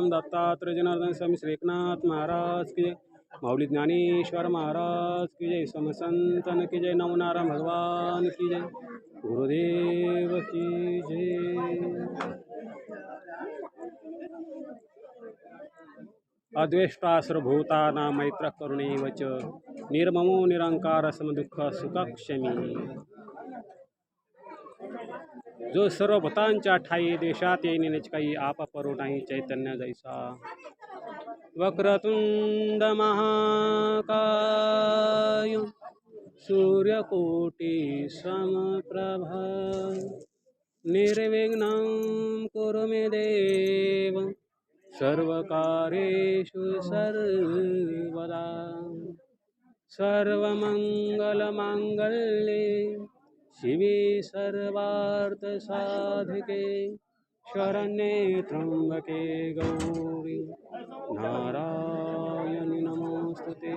राम दत्तात्रेय जनार्दन स्वामी श्री एकनाथ महाराज की जय, माऊली ज्ञानेश्वर महाराज की जय, समसंतन की जय, नवनारायण भगवान की जय, गुरुदेव की जय। अद्वेष्टा सर्वभूतानां मैत्रः करुणैव च, निर्ममो निरंकार समदुःख सुखक्षमी। जो सर्व भूतांच्या ठाई देशात येईन निज काही, आप परो नाही चैतन्य जैसा। वक्रतुंड महाकाय सूर्यकोटि समप्रभा, निर्विघ्नं कुरु मे देव सर्वकार्येषु सर्वदा। सर्वमंगलमांगल्ये शिवे सर्वार्थसाधिके, शरण्ये त्र्यंबके गौरी नारायणि नमोस्तुते।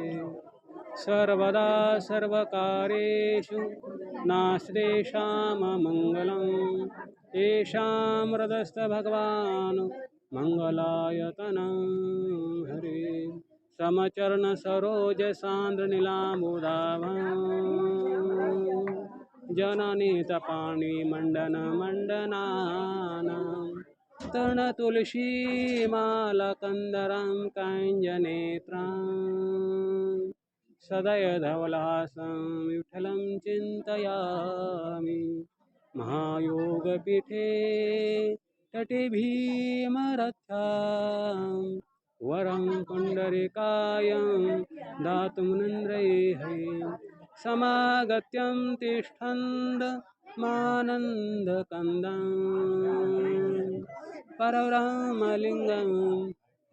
सर्वदा सर्वकार्येषु नास्तेषां मंगलं, येषां हृदयस्थ भगवान् मंगलायतनं हरे। समचरण सरोज सांद्र नीलांबुदाभं, जननीत पाणी मंडन मंडनानां, तृण तुलसी माला कंदरं काञ्जनेत्रं, सदय धवलासं विठ्ठलं चिन्तयामि। महायोगपीठे तटे भीमरथ्यां, वरं पुण्डरीकायं दातुमनिन्द्रैः, समागत्यं तिष्ठन्द मानन्दकन्दं, परब्रह्मलिङ्गं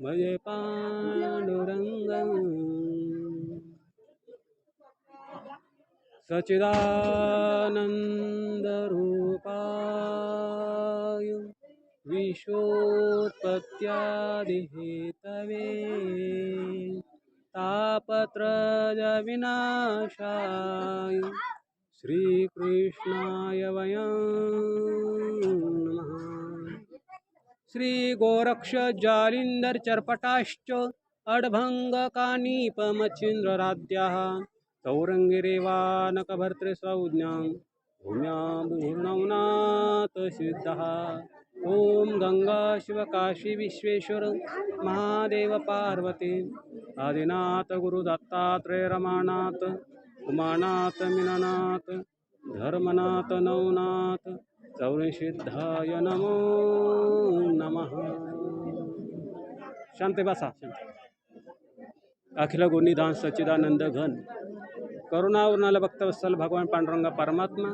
भजे पाण्डुरङ्गं। सच्चिदानन्दरूपाय विश्वोत्पत्त्यादिहेतवे, तापत्रयविनाशाय श्रीकृष्णाय वयं नमः। श्रीगोरक्ष जालिंदर चर्पटाश्च अड्भङ्गकानीपमच्छिन्द्रराद्याः, तौरङ्गिरेवानकभर्तृसंज्ञां भूम्या भूर्णवनाथ सिद्धः। ओम गंगा शिव काशी विश्वेश्वर महादेव पार्वती, आदिनाथ गुरु दत्तात्रेय रमानाथ उमानाथ मीनानाथ धर्मनाथ नवनाथ चौरसिद्धाय नमो नमः। शांती बसा शांती। अखिल गुणनिधान सच्चिदानंद घन करुणावरणाला भक्तवत्सल भगवान पांडुरंग परमात्मा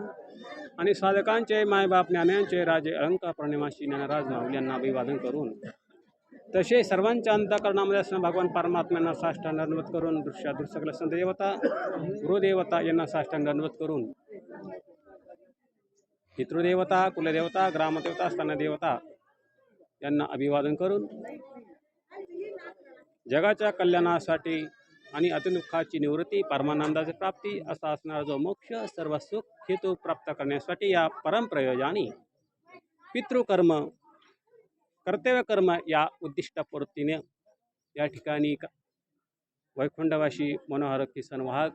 आणि साधकांचे मायबाप ज्ञानांचे राजे अहंकार प्रणिमाशी ज्ञानराज माऊली यांना अभिवादन करून, तसे सर्वांच्या अंतःकरणामध्ये असणाऱ्या भगवान परमात्म्यांना साष्टांग दंडवत करून, दृश्यादृश्य सकल संत देवता गुरुदेवता यांना साष्टांग दंडवत करून, पितृदेवता कुलदेवता ग्रामदेवता स्थानदेवता यांना अभिवादन करून, जगाच्या कल्याणासाठी आणि अतिदुःखाची निवृत्ती परमानंदाची प्राप्ती असा असणारा जो मोक्ष सर्व सुख हेतू प्राप्त करण्यासाठी या परमप्रयोजाने पितृकर्म कर्तव्यकर्म या उद्दिष्टपूर्तीने या ठिकाणी वैकुंठवासी मनोहर किसन वाहक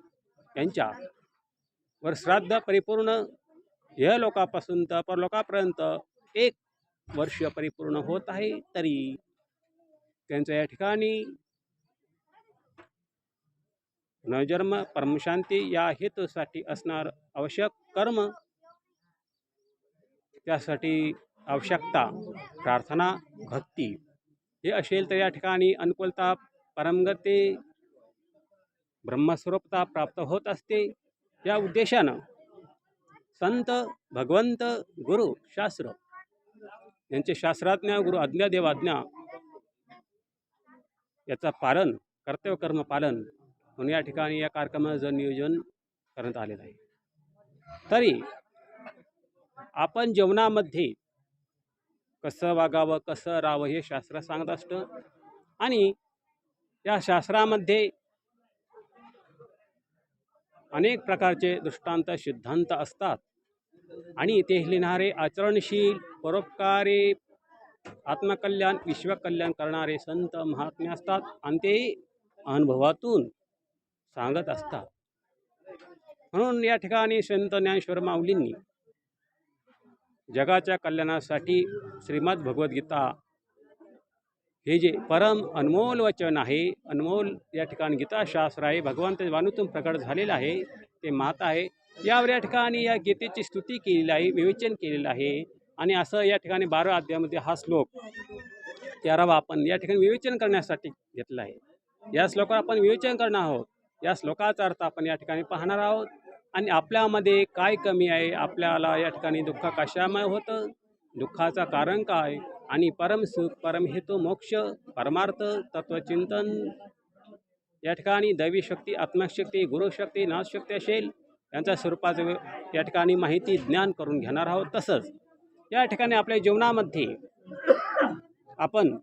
यांच्या वर श्राद्ध परिपूर्ण या लोकापासून तर परलोकापर्यंत 1 वर्ष परिपूर्ण होत आहे, तरी त्यांच्या या ठिकाणी नवजन्म परमशांती या हेतूसाठी असणार आवश्यक कर्म, त्यासाठी आवश्यकता प्रार्थना भक्ती हे असेल तर या ठिकाणी अनुकूलता परमगती ब्रह्मस्वरूपता प्राप्त होत असते। या उद्देशानं संत भगवंत गुरु शास्त्र यांचे शास्त्राज्ञा गुरु आज्ञा देवाज्ञा याचा पालन कर्तव्यकर्म पालन म्हणून या ठिकाणी या कार्यक्रमाचं नियोजन करण्यात आलेलं आहे। तरी आपण जीवनामध्ये कसं वागावं कसं राहावं हे शास्त्र सांगत असतं, आणि या शास्त्रामध्ये अनेक प्रकारचे दृष्टांत सिद्धांत असतात, आणि ते लिहिणारे आचरणशील परोपकारी आत्मकल्याण विश्वकल्याण करणारे संत महात्मे असतात आणि ते अनुभवातून सांगत असतात. म्हणून या ठिकाणी संत ज्ञानेश्वर माऊलींनी जगाच्या कल्याणासाठी श्रीमद भगवद्गीता हे जे परम अनमोल वचन आहे, अनमोल या ठिकाणी गीताशास्त्र आहे, भगवंत वाणीतून प्रकट झालेलं आहे, ते मात आहे. यावर या ठिकाणी या गीतेची स्तुती केलेली आहे, विवेचन केलेलं आहे. आणि असं या ठिकाणी 12 अध्यायामध्ये हा श्लोक 13वा आपण या ठिकाणी विवेचन करण्यासाठी घेतला आहे. या श्लोकावर आपण विवेचन करणार आहोत. या श्लोकाचा अर्थ आपण या ठिकाणी पाहणार आहोत आणि आपल्यामध्ये काय कमी आहे, आपल्याला या ठिकाणी दुःख कशामुळे होतं, दुःखाचं कारण काय आणि परमसुख परमहेतू मोक्ष परमार्थ तत्वचिंतन या ठिकाणी दैवी शक्ती आत्मशक्ती गुरुशक्ती नाथशक्ती असेल यांच्या स्वरूपाचं या ठिकाणी माहिती ज्ञान करून घेणार आहोत. तसंच या ठिकाणी आपल्या जीवनामध्ये आपण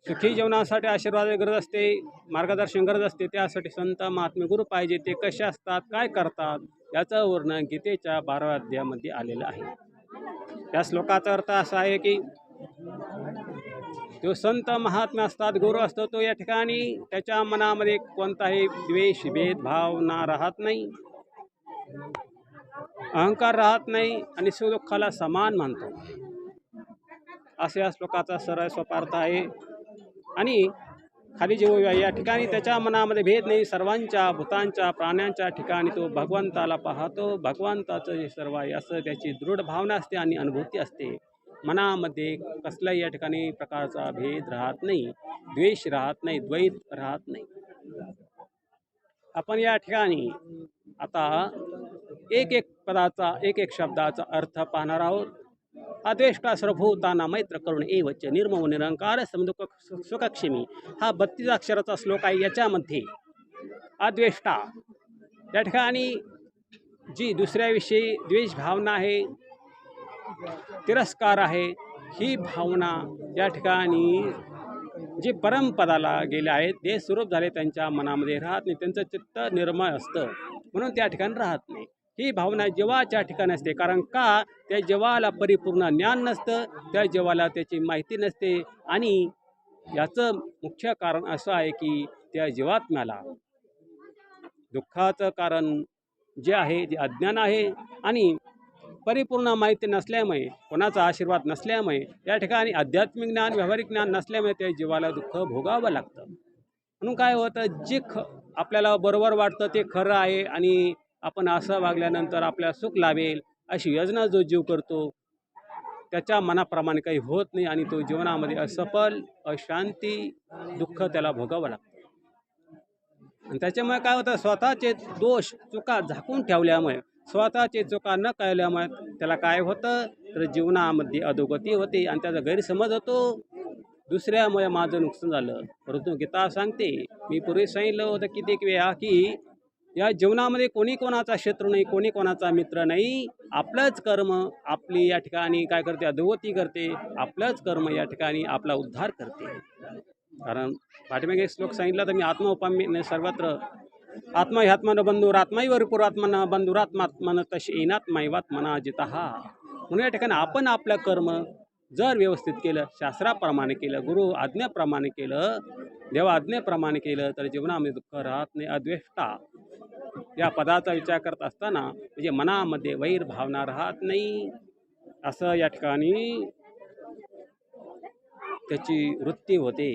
सुखी जीवनासाठी आशीर्वाद गरज असते, मार्गदर्शन गरज असते. त्यासाठी संत महात्मे गुरु पाहिजे. ते कसे असतात, काय करतात याचं वर्णन गीतेच्या 12व्या अध्यायामध्ये आलेलं आहे. त्या श्लोकाचा अर्थ असा आहे की जो संत महात्मा असतात, गुरु असतो, तो या ठिकाणी त्याच्या मनामध्ये कोणताही द्वेष भेदभावना राहत नाही, अहंकार राहत नाही आणि सुखदुःखाला समान मानतो. असे या श्लोकाचा सरळ सोपा अर्थ आहे. आणि खाली जेव्हा या ठिकाणी त्याच्या मनामध्ये भेद नाही, सर्वांच्या भूतांच्या प्राण्यांच्या ठिकाणी तो भगवंताला पाहतो, भगवंताचं जे सर्व आहे असं त्याची दृढ भावना असते आणि अनुभूती असते. मनामध्ये कसल्याही या ठिकाणी प्रकारचा भेद राहत नाही, द्वेष राहत नाही, द्वैत राहत नाही. आपण या ठिकाणी आता एक एक पदाचा एक एक शब्दाचा अर्थ पाहणार आहोत. अद्वेष्टा सर्वभूताना मैत्र करुण एवच निर्मम निरंकार समदुःख सुखक्षेमी हा 32 अक्षराचा श्लोक आहे. याच्यामध्ये अद्वेष्टा या ठिकाणी जी दुसऱ्याविषयी द्वेष भावना आहे, तिरस्कार आहे, ही भावना या ठिकाणी जे परमपदाला गेले आहेत ते स्वरूप झाले त्यांच्या मनामध्ये राहत नाही, त्यांचं चित्त निर्मळ असतं म्हणून त्या ठिकाणी राहत नाही. ही भावना जीवाच्या ठिकाणी असते. कारण का, त्या जीवाला परिपूर्ण ज्ञान नसतं, त्या जीवाला त्याची माहिती नसते. आणि याचं मुख्य कारण असं आहे की त्या जीवात्म्याला दुःखाचं कारण जे आहे ते अज्ञान आहे आणि परिपूर्ण माहिती नसल्यामुळे, कोणाचा आशीर्वाद नसल्यामुळे, या ठिकाणी आध्यात्मिक ज्ञान व्यावहारिक ज्ञान नसल्यामुळे त्या जीवाला दुःख भोगावं लागतं. म्हणून काय होतं, जे आपल्याला बरोबर वाटतं ते खरं आहे आणि आपण असं वागल्यानंतर आपल्याला सुख लाभेल अशी योजना जो जीव करतो त्याच्या मनाप्रमाणे काही होत नाही आणि तो जीवनामध्ये असफल, अशांती, दुःख त्याला भोगावं लागतं. आणि त्याच्यामुळे काय होतं, स्वतःचे दोष चुका झाकून ठेवल्यामुळे, स्वतःचे चुका न कळल्यामुळे त्याला काय होतं, तर जीवनामध्ये अधोगती होते आणि त्याचा गैरसमज होतो. दुसऱ्यामुळे माझं नुकसान झालं. परंतु गीता सांगते, मी पूर्वी सांगितलं होतं कित्येक वेळा की या जीवनामध्ये कोणी कोणाचा शत्रू नाही, कोणी कोणाचा मित्र नाही. आपलंच कर्म आपली या ठिकाणी काय करते, अधोगती करते. आपलंच कर्म या ठिकाणी आपला उद्धार करते. कारण पाठीमागे एक श्लोक सांगितला तर मी आत्मोपम्य सर्वत्र आत्मा ह्यात्मन बंधुर आत्माईवर पुरात्मन बंधुरात्मात्मन तशी येनात्माईवात्मना जितहा. म्हणून या ठिकाणी आपण आपलं कर्म जर व्यवस्थित केलं, शास्त्राप्रमाणे केलं, गुरु आज्ञेप्रमाणे केलं, देवा आज्ञेप्रमाणे केलं तर जीवनामध्ये दुःख राहत नाही. अद्वेष्टा या पदाचा विचार करत असताना म्हणजे मनामध्ये वैर भावना राहत नाही, असं या ठिकाणी त्याची वृत्ती होते.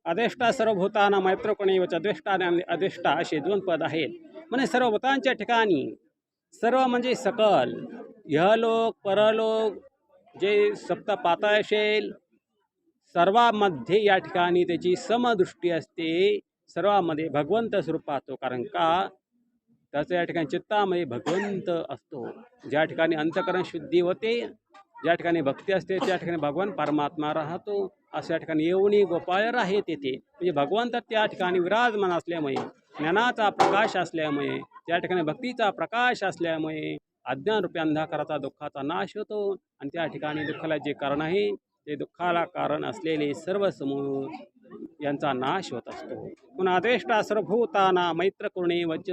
अदेष्टा सर्वभूताना मैत्रकोणीवच अद्वेष्टा आणि अदेष्टा असे 2 पद आहेत. म्हणजे सर्वभूतांच्या ठिकाणी, सर्व म्हणजे सकल, इहलोक परलोक जे सप्तपातळ असेल सर्वामध्ये या ठिकाणी त्याची समदृष्टी असते. सर्वामध्ये भगवंत स्वरूप पाहतो. कारण का, त्याचं या ठिकाणी चित्तामध्ये भगवंत असतो. ज्या ठिकाणी अंतःकरण शुद्धी होते, ज्या ठिकाणी भक्ती असते, त्या ठिकाणी भगवान परमात्मा राहतो. अशा ठिकाणी येऊनी गोपाळ आहे तेथे, म्हणजे भगवंत त्या ठिकाणी विराजमान असल्यामुळे, ज्ञानाचा प्रकाश असल्यामुळे, त्या ठिकाणी भक्तीचा प्रकाश असल्यामुळे अज्ञानरूपी अंधकाराचा दुःखाचा नाश होतो. आणि त्या ठिकाणी दुःखाला जे कारण आहे ते दुःखाला कारण असलेले सर्व समूह यांचा नाश होत असतो. पुन्हा अद्वेष्टा सर्वभूताना मैत्र करुणे वच,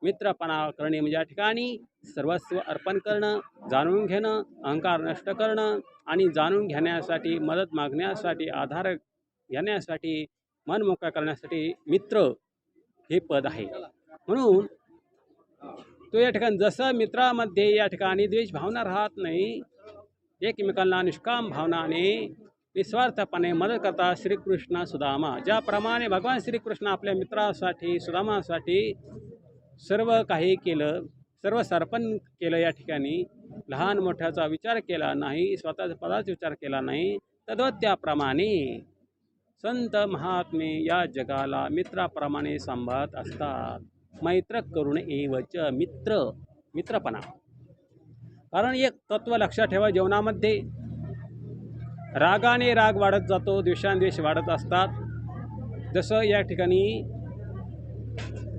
मित्रपणा करणे म्हणजे या ठिकाणी सर्वस्व अर्पण करणं, जाणून घेणं, अहंकार नष्ट करणं, आणि जाणून घेण्यासाठी, मदत मागण्यासाठी, आधार घेण्यासाठी, मन मोकळा करण्यासाठी मित्र हे पद आहे. म्हणून तो या ठिकाणी जसं मित्रामध्ये या ठिकाणी द्वेष भावना राहत नाही, एकमेकांना निष्काम भावनाने निस्वार्थपणे मदत करता श्रीकृष्ण सुदामा, ज्याप्रमाणे भगवान श्रीकृष्ण आपल्या मित्रासाठी सुदामासाठी सर्व काही केलं, सर्व सर्पण केलं, या ठिकाणी लहान मोठ्याचा विचार केला नाही, स्वतःच्या पदाचा विचार केला नाही, तद्वत त्याप्रमाणे संत महात्मे या जगाला मित्राप्रमाणे सांभाळत असतात. मैत्र करुण एवच मित्रपणा. कारण एक तत्व लक्षात ठेवा, जीवनामध्ये रागाने राग वाढत जातो, द्वेषाने वाढत असतात. जसं या ठिकाणी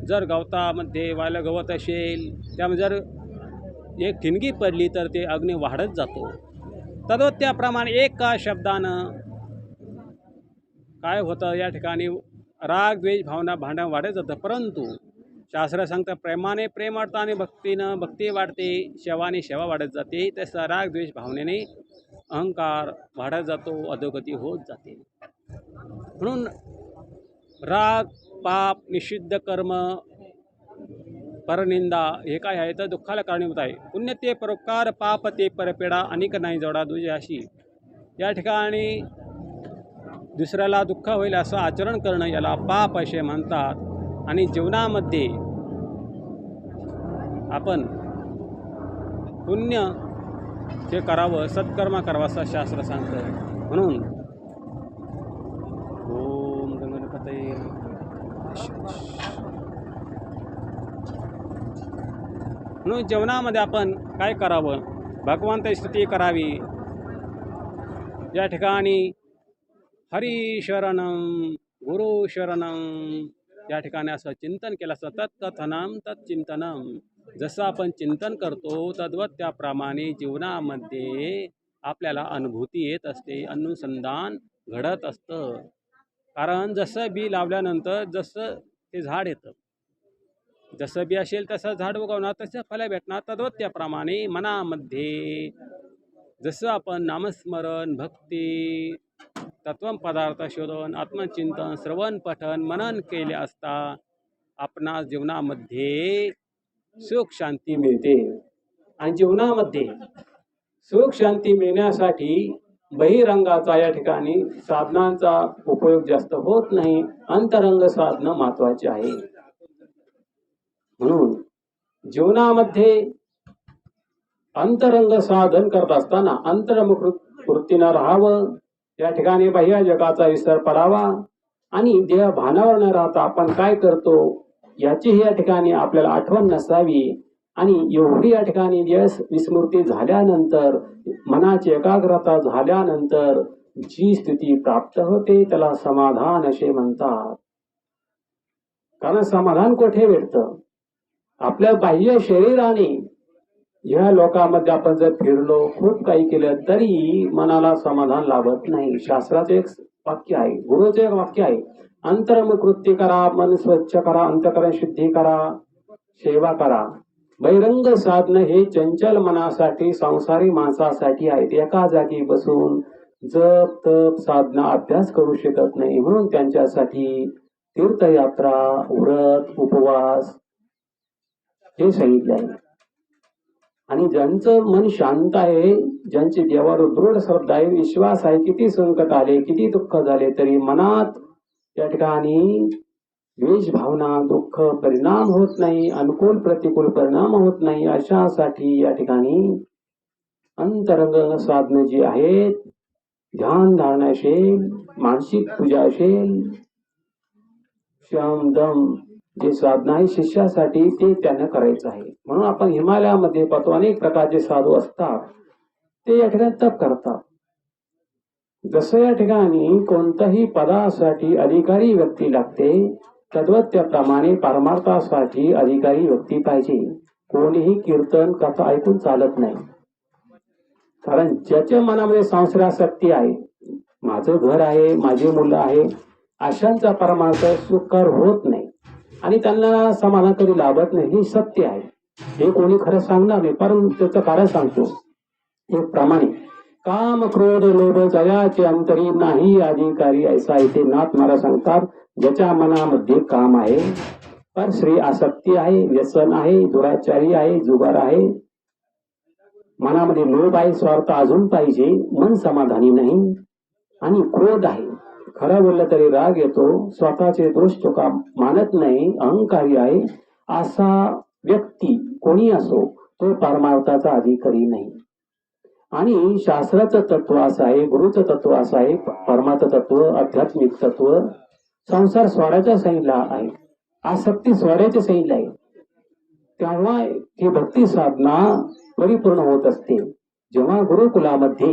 जर गवतामध्ये वालं गवत असेल, त्यामध्ये जर एक ठिणगी पडली तर ते अग्नी वाढत जातो. तद्वत त्याप्रमाणे एका शब्दानं काय होतं, या ठिकाणी राग द्वेष भावना भांडण वाढत जातं. परंतु शास्त्र सांगतं प्रेमाने प्रेम वाढतं आणि भक्तीनं भक्ती वाढते, सेवाने सेवा वाढत जाते. तसा राग द्वेष भावनेने अहंकार वाढत जातो, अधोगती होत जाते. म्हणून राग, पाप, निषिद्ध कर्म, परनिंदा हे काय आहे तर दुःखाला कारणीभूत आहे. पुण्य ते परोपकार, पाप ते परपेडा, अनेक नाही जोडा दुजाशी. या ठिकाणी दुसऱ्याला दुःख होईल असं आचरण करणं याला पाप असे म्हणतात. आणि जीवनामध्ये आपण पुण्य ते करावं, सत्कर्म करावं असं शास्त्र सांगतं. म्हणून ओम गणपतये म्हणून जीवनामध्ये आपण काय करावं, भगवंताची स्तुती करावी. या ठिकाणी हरी शरणम गुरु शरणम या ठिकाणी असं चिंतन केलं असतं. तत्कथनम तत्चिंतनम. जसं आपण चिंतन करतो तद्वत त्याप्रमाणे जीवनामध्ये आपल्याला अनुभूती येत असते, अनुसंधान घडत असतं. कारण जसं बी लावल्यानंतर जसं ते झाड येतं, जसं बी असेल तसं झाड उगवणार, तसं फलं भेटणार. तद्वत त्याप्रमाणे मनामध्ये जसं आपण नामस्मरण, भक्ती, तत्वम पदार्थ शोधन, आत्मचिंतन, श्रवण, पठन, मनन केले असता आपणास जीवनामध्ये सुख शांती मिळते. आणि जीवनामध्ये सुख शांती मिळण्यासाठी बहिरंगाचा या ठिकाणी साधनांचा उपयोग जास्त होत नाही, अंतरंग साधनं महत्वाचे आहे. म्हणून जीवनामध्ये अंतरंग साधन करत असताना अंतर्मुख वृत्तीनं राहावं. या ठिकाणी बाह्य जगाचा विसर पडावा आणि देह भानावर न राहता आपण काय करतो याचीही या ठिकाणी आपल्याला आठवण नसावी. आणि एवढी या ठिकाणी विस्मृती झाल्यानंतर, मनाची एकाग्रता झाल्यानंतर जी स्थिती प्राप्त होते त्याला समाधान असे म्हणतात. कारण समाधान कुठे भेटतं? आपल्या बाह्य शरीराने ह्या लोकांमध्ये आपण जर फिरलो, खूप काही केलं तरी मनाला समाधान लाभत नाही. शास्त्राचे एक वाक्य आहे, गुरुचे एक वाक्य आहे, अंतर्मुख कृती करा, मन स्वच्छ करा, अंतःकरण शुद्धी करा, सेवा करा. बहिरंग साधन हे चंचल मनासाठी, संसारी माणसासाठी आहेत. एका जागी बसून जप तप साधना अभ्यास करू शकत नाही. म्हणून त्यांच्यासाठी तीर्थयात्रा, व्रत, उपवास हे सांगितले आहे. आणि ज्यांचं मन शांत आहे, ज्यांची देवावर दृढ श्रद्धा आहे, विश्वास आहे, किती संकट आले, किती दुःख झाले तरी मनात त्या ठिकाणी द्वेष भावना, दुःख परिणाम होत नाही, अनुकूल प्रतिकूल परिणाम होत नाही. अशासाठी या ठिकाणी अंतरंग साधनं जी आहेत, ध्यान धारणा असेल, मानसिक पूजा असेल, शम दम जे साधना आहे शिष्यासाठी ते त्यानं करायचं आहे. म्हणून आपण हिमालयामध्ये पाहतो अनेक प्रकारचे साधू असतात, ते या ठिकाणी तप करतात. जसं या ठिकाणी कोणत्याही पदासाठी अधिकारी व्यक्ती लागते, तद्वत त्याप्रमाणे परमार्थासाठी अधिकारी व्यक्ती पाहिजे. कोणीही कीर्तन कथा ऐकून चालत नाही. कारण ज्याच्या मनामध्ये संसारासक्ती आहे, माझं घर आहे, माझी मुलं आहे, अशांचा परमार्थ सुकर होत नाही आणि त्यांना समाधान कधी लाभत नाही. हे सत्य आहे, हे कोणी खरं सांगणार नाही, परंतु त्याचं कारण सांगतो. एक प्रमाणे काम क्रोध लोभ जयाचे अंतरी नाही अधिकारी ऐसा इथे नाथ महाराज सांगतात. ज्याच्या मनामध्ये काम आहे, पर श्री आसक्ती आहे, व्यसन आहे, दुराचारी आहे, जुगार आहे, मनामध्ये लोभ आहे, स्वार्थ अजून पाहिजे, मन समाधानी नाही, आणि क्रोध आहे, खरं बोललं तरी राग येतो, स्वतःचे दोष चुका मानत नाही, अहंकारी आहे, असा व्यक्ती कोणी असो तो परमार्थाचा अधिकारी नाही. आणि शास्त्राचं तत्व असं आहे, गुरुचं तत्व असं आहे, परमार्थ तत्व, आध्यात्मिक तत्व, संसार सोडायचा सांगितला आहे, आसक्ती सोडायची सांगितलं आहे. तेव्हा ही भक्ती साधना परिपूर्ण होत असते. जेव्हा गुरुकुलामध्ये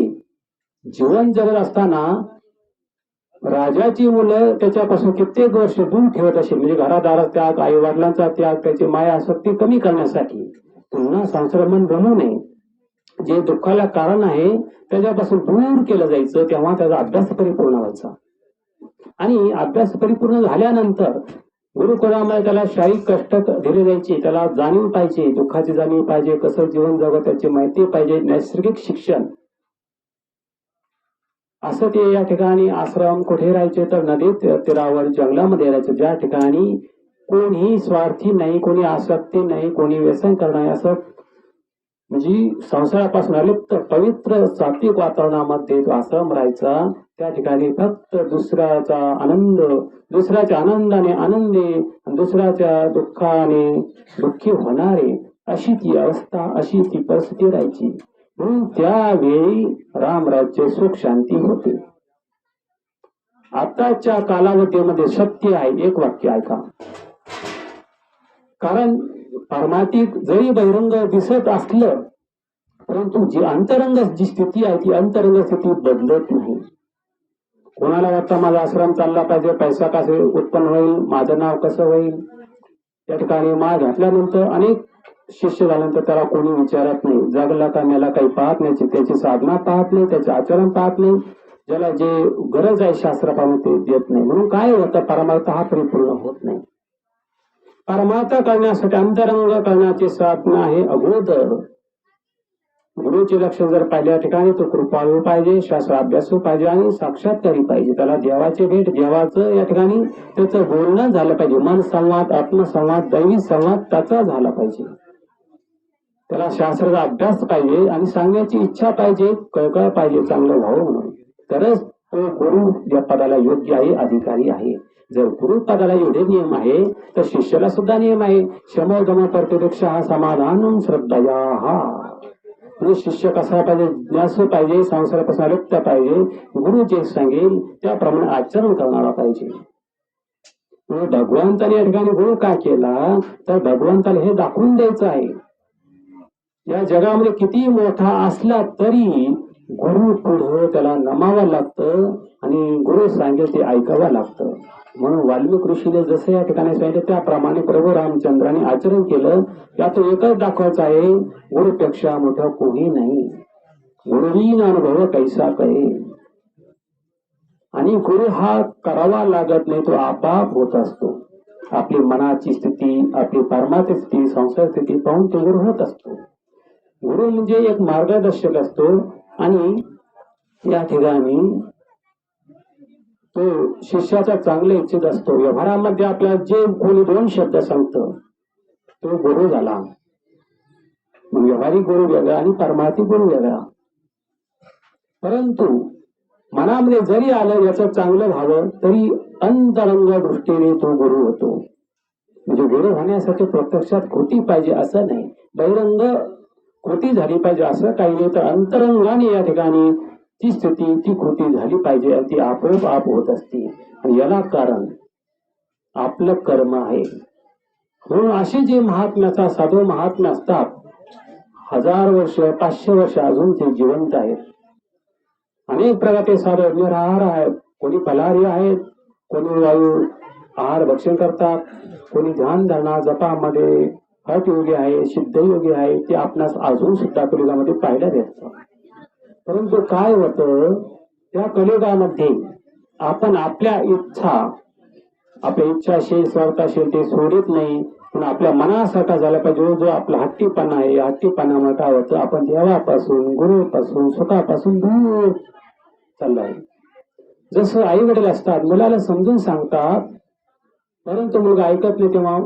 जीवन जगत असताना राजाची मुलं त्याच्यापासून कित्येक वर्ष दूर ठेवत असेल, म्हणजे घरादारात त्याग, आई वडिलांचा त्याग, त्याची माया आसक्ती कमी करण्यासाठी, पुन्हा संसार मन बनवू नये, जे दुःखाला कारण आहे त्याच्यापासून दूर केलं जायचं. तेव्हा त्याचा अभ्यास परिपूर्ण व्हायचा. आणि अभ्यास परिपूर्ण झाल्यानंतर गुरुकुलामध्ये त्याला शारीरिक कष्ट दिले जायचे, त्याला जाणीव पाहिजे, दुःखाची जाणीव पाहिजे, कसं जीवन जगत त्याची माहिती पाहिजे, नैसर्गिक शिक्षण. असं ते या ठिकाणी आश्रम कुठे राहायचे तर नदीत तीरावर जंगलामध्ये राहायचे, ज्या ठिकाणी कोणी स्वार्थी नाही, कोणी आसक्ती नाही, कोणी व्यसन करणार, असं म्हणजे संसारापासून अलिप्त पवित्र सात्विक वातावरणामध्ये तो आश्रम राहायचा. त्या ठिकाणी फक्त दुसऱ्याचा आनंद, दुसऱ्याच्या आनंदाने आनंदी, दुसऱ्याच्या दुःखाने दुःखी होणारे, अशी ती अवस्था, अशी ती परिस्थिती राहायची. म्हणून त्यावेळी रामराज्य सुख शांती होते. आताच्या कालावधीमध्ये सत्य आहे, एक वाक्य ऐका. कारण पारमार्थिक जरी बहिरंग दिसत असलं, परंतु जी अंतरंग जी स्थिती आहे ती अंतरंग स्थिती बदलत नाही. कोणाला वाटतं माझा आश्रम चालला पाहिजे, पैसा कसे उत्पन्न होईल, माझं नाव कसं होईल. त्या ठिकाणी माळ घातल्यानंतर अनेक शिष्य झाल्यानंतर त्याला कोणी विचारत नाही, जगला का मेला काही पाहत नाही, त्याची साधना पाहत नाही, त्याचे आचरण पाहत नाही, ज्याला जे गरज आहे शास्त्राप्रमाणे ते देत नाही. म्हणून काय होतं, परमार्थ हा परिपूर्ण होत नाही. परमार्थ करण्यासाठी अंतरंग करण्याची साधना आहे अगोदर. गुरुचे लक्ष जर पाहिल्या ठिकाणी तो कृपाळू पाहिजे, शास्त्र अभ्यासू पाहिजे आणि साक्षात्कारी पाहिजे. त्याला देवाची भेट, देवाचं या ठिकाणी त्याचं बोलणं झालं पाहिजे, मन संवाद, आत्मसंवाद, दैवी संवाद त्याचा झाला पाहिजे. त्याला शास्त्राचा अभ्यास पाहिजे आणि सांगण्याची इच्छा पाहिजे, कळकळ पाहिजे, चांगलं व्हावं म्हणून. तरच तो गुरु या पदाला योग्य आहे, अधिकारी आहे. जर गुरुपदाला एवढे नियम आहे तर शिष्याला सुद्धा नियम आहे. शमोदम प्रतिरक्षा समाधान श्रद्धया. म्हणजे शिष्य कसा पाहिजे, ज्ञासू पाहिजे, संसारापासून अलिप्त पाहिजे, गुरु जे सांगेल त्याप्रमाणे आचरण करणारा पाहिजे. भगवंताने या ठिकाणी गुरु का केला तर भगवंताला हे दाखवून द्यायचं आहे, या जगामध्ये किती मोठा असला तरी गुरु पुढे त्याला नमावं लागतं आणि गुरु सांगेल ते ऐकावं लागतं. म्हणून वाल्मिक ऋषीने जसं या ठिकाणी सांगितलं त्याप्रमाणे प्रभू रामचंद्राने आचरण केलं. यात एकच दाखवायचं आहे, गुरुपेक्षा मोठं कोणी नाही. गुरुवीन अनुभव कैसा कळे. आणि गुरु हा करावा लागत नाही, तो आपाप होत असतो. आपली मनाची स्थिती, आपली परमार्थ स्थिती, संसार स्थिती पाहून तो गुरु होत असतो. गुरु म्हणजे एक मार्गदर्शक असतो आणि या ठिकाणी तो शिष्याचा चांगले इच्छित असतो. व्यवहारामध्ये आपल्याला जे कोणी दोन शब्द सांगतं तो गुरु झाला. व्यवहारिक गुरु वेगळा आणि परमार्थिक गुरु वेगळा. परंतु मनामध्ये जरी आलं याचं चांगलं व्हावं तरी अंतरंग दृष्टीने तो गुरु होतो. म्हणजे गुरु होण्यासाठी प्रत्यक्षात कृती पाहिजे असं नाही, बहिरंग कृती झाली पाहिजे असं काही नाही, तर अंतरंगाने या ठिकाणी ती स्थिती, ती कृती झाली पाहिजे आणि ती आपोआप होत असते. आणि याला कारण आपलं कर्म आहे. म्हणून असे जे महात्म्याचा साधू महात्म्य असतात, 1000 वर्ष 500 वर्ष अजून ते जिवंत आहेत. अनेक प्रकारचे साधू निराहार आहेत, कोणी फलाहारी आहेत, कोणी वायू आहार भक्षण करतात, कोणी ध्यान धारणा जपामध्ये हठयोगी आहे, सिद्धयोगी आहे, ते आपणास अजून सुद्धा कलियुगामध्ये पाहायला भेटतात. परंतु काय होतं, त्या कलियुगामध्ये आपण आपल्या इच्छा, आपल्या इच्छा असेल, स्वार्थ असेल ते सोडित नाही, पण आपल्या मनासारखा झाला पाहिजे. जो आपला हट्टीपणा आहे, या हट्टीपणामुळे काय होतं, आपण देवापासून, गुरुपासून, सुखापासून दूर चाललोय. जसं आई वडील असतात, मुलाला समजून सांगतात, परंतु मुलगा ऐकत नाही. तेव्हा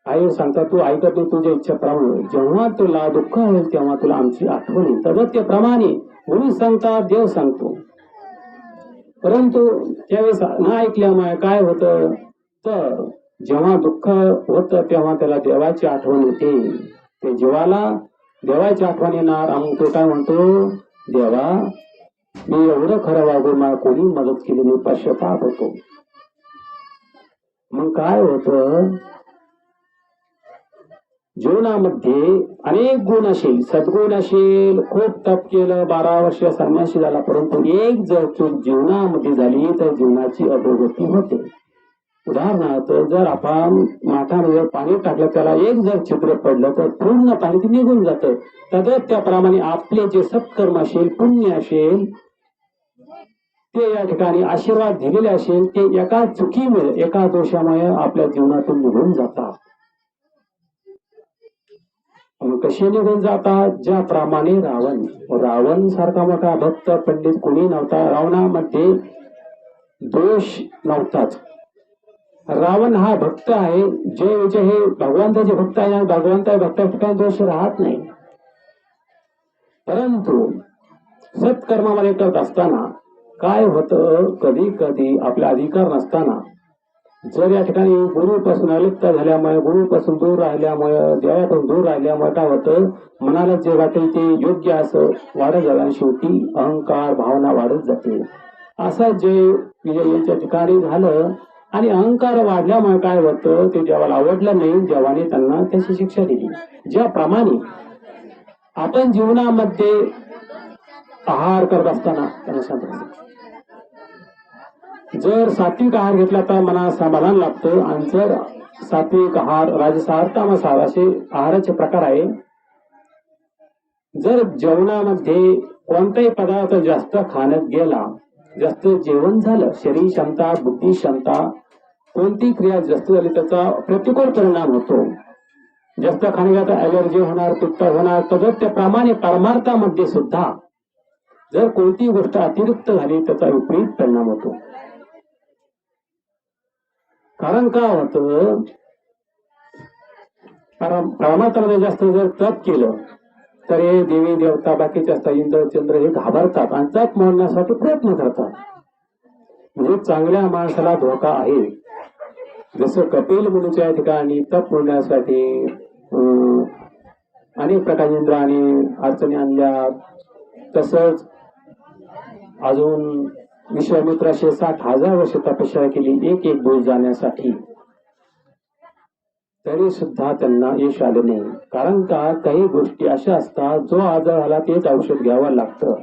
आई सांगतात, तू ऐकत नाही, तुझ्या इच्छेप्रमाणे. जेव्हा तुला दुःख होईल तेव्हा तुला आमची आठवण येईल. तद्वत्यप्रमाणे गुरु सांगतात, देव सांगतो. परंतु त्यावेळेस न ऐकल्यामुळे काय होतं, तर जेव्हा दुःख होतं तेव्हा त्याला देवाची आठवण येते. ते जीवाला देवाची आठवण येणार. आणि तो काय म्हणतो, देवा मी एवढं खरं वागून मला कोणी मदत केली, मी पश्चाताप होतो. मग काय होतं, जीवनामध्ये अनेक गुण असेल, सद्गुण असेल, खूप तप केलं, 12 वर्ष संन्यासी झाला, परंतु एक जर चूक जीवनामध्ये झाली तर जीवनाची अधोगती होते. उदाहरणार्थ, जर आपण माठामध्ये पाणी टाकलं, त्याला एक जर छिद्र पडलं तर पूर्ण पाणी ते निघून जातं. तद्वत त्याप्रमाणे आपले जे सत्कर्म असेल, पुण्य असेल, ते या ठिकाणी आशीर्वाद दिलेले असेल, ते एका चुकीमुळे, एका दोषामुळे आपल्या जीवनातून निघून जातात. कसे निघून जातात, ज्याप्रमाणे रावण सारखा मोठा भक्त पंडित कोणी नव्हता. रावणामध्ये दोष नव्हताच. रावण हा भक्त आहे, जे हे भगवंताचे भक्त आहे, भगवंता भक्त ठिकाणी दोष राहत नाही. परंतु सत्कर्मामध्ये करत असताना काय होतं, कधी कधी आपला अधिकार नसताना जर या ठिकाणी गुरुपासून अलिप्त झाल्यामुळे, गुरुपासून दूर राहिल्यामुळे, देवापासून दूर राहिल्यामुळे काय होतं, मनाला जे वाटेल ते योग्य असं वाढत जातं आणि शेवटी अहंकार भावना वाढत जाते. असं जे यांच्या ठिकाणी झालं. आणि अहंकार वाढल्यामुळे काय होतं, ते देवाला आवडलं नाही. देवाने त्यांना त्याची शिक्षा दिली. ज्याप्रमाणे आपण जीवनामध्ये आहार करत असताना त्यांना सांगितलं, जर सात्विक आहार घेतला तर मनाला समाधान लागतं. आणि जर सात्विक आहार, राजस आहार, तामस आहार असे आहाराचे प्रकार आहे. जर जेवणामध्ये कोणताही पदार्थ जास्त खाण्यात गेला, जास्त जेवण झालं, शरीर क्षमता, बुद्धी क्षमता, कोणती क्रिया जास्त झाली त्याचा प्रतिकूल परिणाम होतो. जास्त खाण्यात ॲलर्जी होणार, पित्त होणार. तसंच त्याप्रमाणे परमार्थामध्ये सुद्धा जर कोणती गोष्ट अतिरिक्त झाली त्याचा विपरीत परिणाम होतो. कारण काय होतं, परमार्थामध्ये जास्त जर तप केलं तर हे देवी देवता बाकीचे असतात, इंद्र चंद्र, हे घाबरतात आणि तप मोडण्यासाठी प्रयत्न करतात. म्हणजे चांगल्या माणसाला धोका आहे. जसं कपिल मुनीच्या ठिकाणी तप मोडण्यासाठी अनेक प्रकारचे इंद्राने अडचणी आणल्या, तसंच अजून विश्वामित्राशी 60,000 वर्ष तपश्चर्या केली एक दोष जाण्यासाठी, तरी सुद्धा त्यांना यश आले नाही. कारण का, काही गोष्टी अशा असतात, जो आजार झाला तेच औषध घ्यावं लागतं.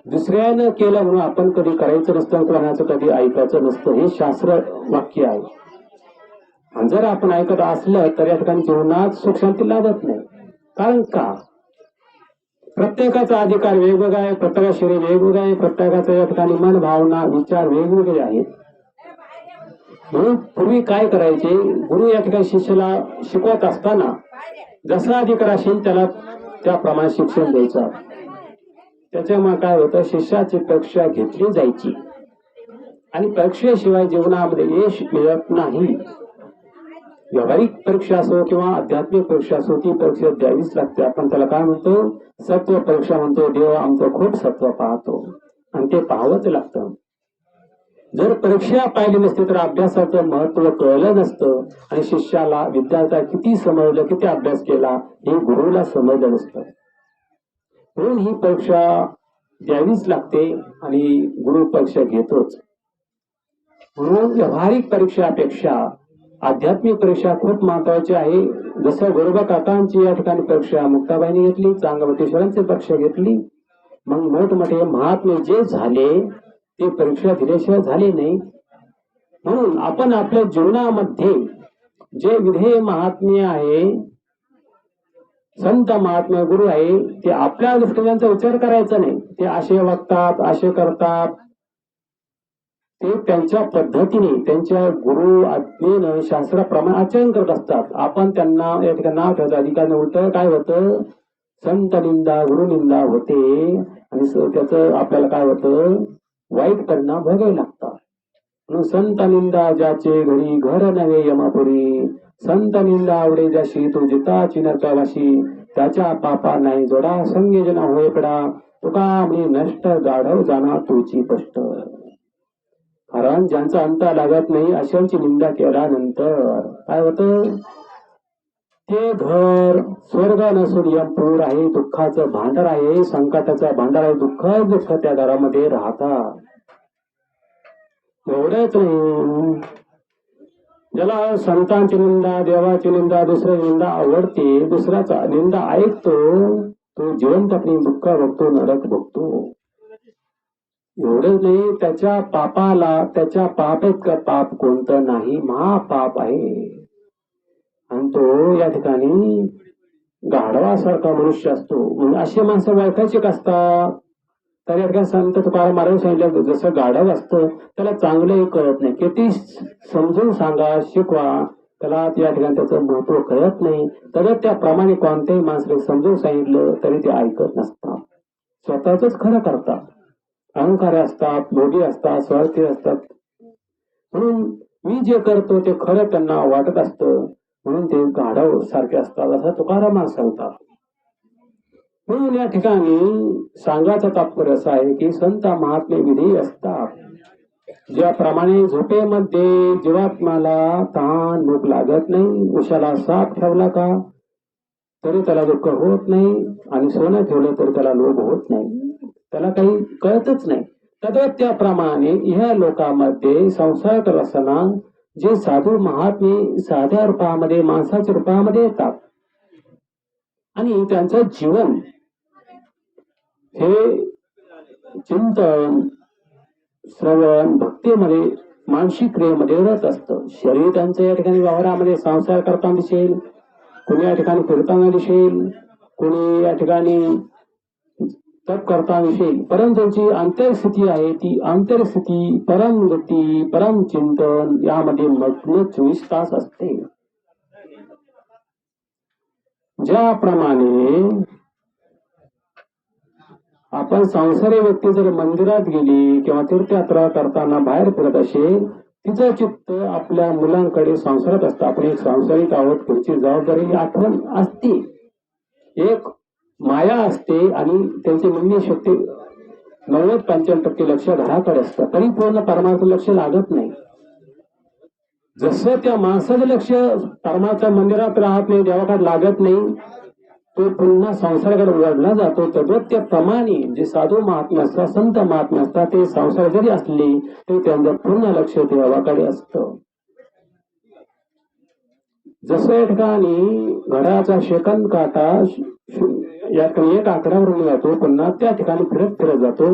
दुसऱ्यानं केलं म्हणून आपण कधी करायचं नसतं, कोणाचं कधी ऐकायचं नसतं, हे शास्त्र वाक्य आहे. आणि जर आपण ऐकत असलं तर या ठिकाणी जीवनात सुख शांती लाभत नाही. कारण का, प्रत्येकाचा अधिकार वेगवेगळा आहे, प्रत्येका शरीर वेगवेगळं आहे, प्रत्येकाचा या ठिकाणी मन, भावना, विचार वेगवेगळे आहेत. म्हणून पूर्वी काय करायचे, गुरु या ठिकाणी शिष्याला शिकवत असताना जसा अधिकार असेल त्याला त्याप्रमाणे शिक्षण द्यायचं. त्याच्यामुळे काय होतं, शिष्याची परीक्षा घेतली जायची आणि परीक्षेशिवाय जीवनामध्ये यश मिळत नाही. व्यावहारिक परीक्षा असो किंवा आध्यात्मिक परीक्षा असो, ती परीक्षा द्यावीच लागते. आपण त्याला काय म्हणतो, सत्व परीक्षा म्हणतो. देव आमचं खूप सत्व पाहतो आणि ते पाहावंच लागतं. जर परीक्षा पाहिली नसते तर अभ्यासाचं महत्व कळलं नसतं आणि शिष्याला, विद्यार्थ्याला किती समजलं, किती अभ्यास केला हे गुरुला समजलं नसतं. म्हणून ही परीक्षा द्यावीच लागते आणि गुरु परीक्षा घेतोच. म्हणून व्यावहारिक परीक्षापेक्षा आध्यात्मिक परीक्षा खूप महत्वाची आहे. जसं गोरोबा काकांची या ठिकाणी परीक्षा मुक्ताबाईंनी घेतली, चांगवटेश्वरांची परीक्षा घेतली, मग मोठमोठे महात्मे जे झाले ते परीक्षा दिल्याशिवाय झाले नाही. म्हणून आपण आपल्या जीवनामध्ये जे विधेय महात्म्य आहे, संत महात्मा गुरु आहे, ते आपल्या दृष्टीने विचार करायचा नाही. ते असे वागतात, असे करतात, ते त्यांच्या पद्धतीने त्यांच्या गुरु आज्ञेनं शास्त्राप्रमाणे आचरण करत असतात. आपण त्यांना या ठिकाणी नाव ठेवतो अधिकार उलट काय होतं, संत निंदा गुरुनिंदा होते आणि त्याचं आपल्याला काय होतं, वाईट परिणाम भोगावे लागतात. म्हणून संत निंदा ज्याचे घरी घर नव्हे यमापुरी, संत निंदा आवडे ज्याशी तो जिताची नरकावाशी, त्याच्या पापा नाही जोडा संयोजना होय पडा, तुका म्हणे नष्ट गाढव जाणार तुझी कष्ट. कारण ज्यांचा अंत लागत नाही अशांची निंदा केल्यानंतर काय होतं, ते घर स्वर्ग नसून यमपूर आहे, दुःखाचं भांडार आहे, संकटाचं भांडार आहे, दुःख त्या घरामध्ये राहतात. एवढंच नाही, ज्याला संतांची निंदा देवाची निंदा दुसऱ्याची निंदा आवडते, दुसऱ्याचा निंदा ऐकतो, तो जिवंतपणे दुःख भोगतो, नरक भोगतो. एवढंच नाही, त्याच्या पापाला त्याच्या पाप इतकं पाप कोणतं नाही, महापाप आहे. आणि तो या ठिकाणी गाढवासारखा मनुष्य असतो. म्हणजे अशी माणसं ओळखायची असतात. तर या ठिकाणी संत तुकाराम महाराज सांगितलं, जसं गाढव असतं त्याला चांगलंही कळत नाही, किती समजून सांगा शिकवा त्याला या ठिकाणी त्याचं महत्व कळत नाही. तर त्याप्रमाणे कोणत्याही माणसाला समजून सांगितलं तरी ते ऐकत नसतात, स्वतःच खरं करतात, अहंकारी असतात, लोभी असतात, स्वार्थी असतात. म्हणून मी जे करतो ते खरं त्यांना वाटत असतं, म्हणून ते गाढव सारखे असतात असं तुकाराम महाराज सांगतात. म्हणून या ठिकाणी सांगायचं तात्पर्य असं आहे की संत महात्मे विधी असतात. ज्याप्रमाणे झोपेमध्ये जीवात्म्याला ताण भूक लागत नाही, उशाला साप ठेवला का तरी त्याला दुःख होत नाही, आणि सोनं ठेवलं तरी त्याला लोभ होत नाही, त्याला काही कळतच नाही. तद्वत त्याप्रमाणे ह्या लोकांमध्ये संसार करत असताना जे साधू महात्मे साध्या रूपामध्ये माणसाच्या रूपामध्ये येतात आणि त्यांचं जीवन हे चिंतन श्रवण भक्तीमध्ये मानसिक क्रियेमध्ये रत असतं. शरीर त्यांचं या ठिकाणी व्यवहारामध्ये संसार करताना दिसेल, कोणी या ठिकाणी फिरताना दिसेल, कोणी या ठिकाणी तप करताना दिसेल, परंतु त्यांची अंतरस्थिती आहे ती अंतरस्थिती परम गती परम चिंतन यामध्ये मग्न 24 तास असते. ज्याप्रमाणे आपण संसारी व्यक्ती जर मंदिरात गेली किंवा तीर्थयात्रा करताना बाहेर फिरत असेल, तिचं चित्त आपल्या मुलांकडे संसारात असतं. आपण एक संसारिक आहोत, पुढची जबाबदारी आठवण असते, एक माया असते, आणि त्यांची निम्मी शक्ती 90-95% लक्ष घराकडे असतं, तरी पूर्ण परमार्थ लक्ष लागत नाही. जसं त्या माणसाचं लक्ष परमार्थ मंदिरात राहत नाही, देवाकडे लागत नाही, तो पुन्हा संसाराकडे वळला जातो. तद्वत त्याप्रमाणे जे साधू महात्मे असतात, संत महात्मे असतात, ते संसार जरी असले तरी त्यांचं पूर्ण लक्ष देवाकडे असतं. जसं या ठिकाणी घड्याचा सेकंद काटा या ठिकाणी एक आकड्यावरून जातो, पुन्हा त्या ठिकाणी फिरत फिरत जातो,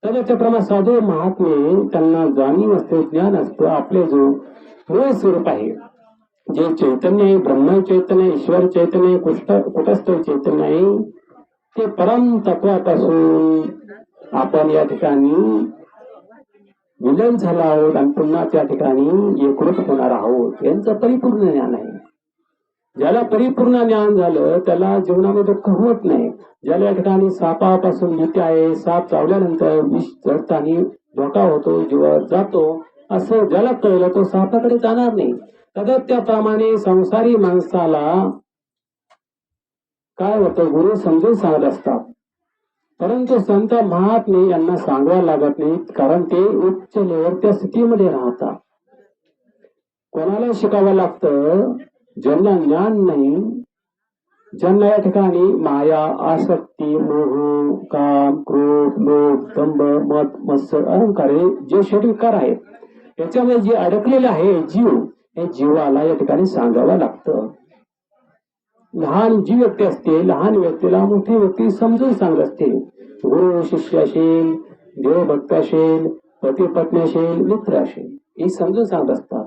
तर त्याप्रमाणे साधू महात्मे त्यांना जाणीव असते, ज्ञान असतं. आपले जो मूळ स्वरूप आहे, जे चैतन्य आहे, ब्रह्म चैतन्य, ईश्वर चैतन्य, कुटस्थ चैतन्य आहे, ते परम तत्वापासून आपण या ठिकाणी विलीन झाला आहोत आणि पुन्हा त्या ठिकाणी एकरूप होणार आहोत. यांचं परिपूर्ण ज्ञान आहे. ज्याला परिपूर्ण ज्ञान झालं त्याला जीवनामध्ये दुःख होत नाही. ज्याला या ठिकाणी सापापासून भीती आहे, साप चावल्यानंतर विष चढताना धोका होतो, जीवावर जातो, असं ज्याला कळलं तो सापाकडे जाणार नाही. तद्वत त्याप्रमाणे संसारी माणसाला काय होतं, गुरु समजून सांगत असतात, परंतु संत महात्मे यांना सांगायला लागत नाही, कारण ते उच्च लेवलच्या स्थितीमध्ये राहतात. कोणाला शिकावं लागतं, ज्यांना ज्ञान नाही, ज्यांना या ठिकाणी माया, आसक्ती, मोह, काम, क्रोध, लोभ, दंभ, मद, मत्सर, अहंकार हे जे षडविकार आहेत, याच्यामध्ये जे अडकलेले आहे जीव, हे जीवाला या ठिकाणी सांगावं लागतं. लहान जी व्यक्ती असते, लहान व्यक्तीला मोठी व्यक्ती समजून सांगत असते. गुरु शिष्य असेल, देवभक्त असेल, पती पत्नी असेल, मित्र असेल, हे समजून सांगत असतात.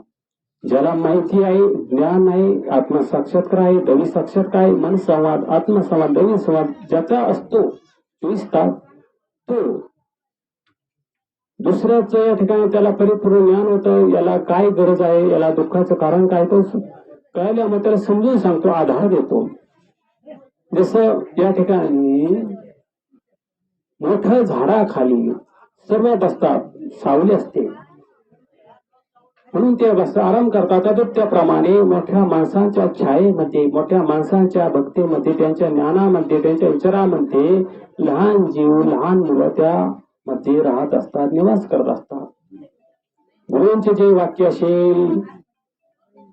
ज्याला माहिती आहे, ज्ञान आहे, आत्मसाक्षात्कार आहे, दैवी साक्षात्कार आहे, मन संवाद, आत्मसंवाद, दैवी संवाद ज्याचा असतो 24 तास, तो दुसऱ्याच या ठिकाणी त्याला परिपूर्ण ज्ञान होतं, याला काय गरज आहे, याला दुःखाचं कारण काय, तो कळल्या मग त्याला समजून सांगतो, आधार देतो. जसं या ठिकाणी मोठ्या झाडाखाली सर्व बसतात, सावली असते म्हणून ते बस आराम करतात. त्याप्रमाणे मोठ्या माणसांच्या छायेमध्ये, मोठ्या माणसांच्या भक्तीमध्ये, त्यांच्या ज्ञानामध्ये, त्यांच्या विचारामध्ये लहान जीव, लहान मुलं त्या मध्ये राहत असतात, निवास करत असतात. गुरूंचे जे वाक्य असेल,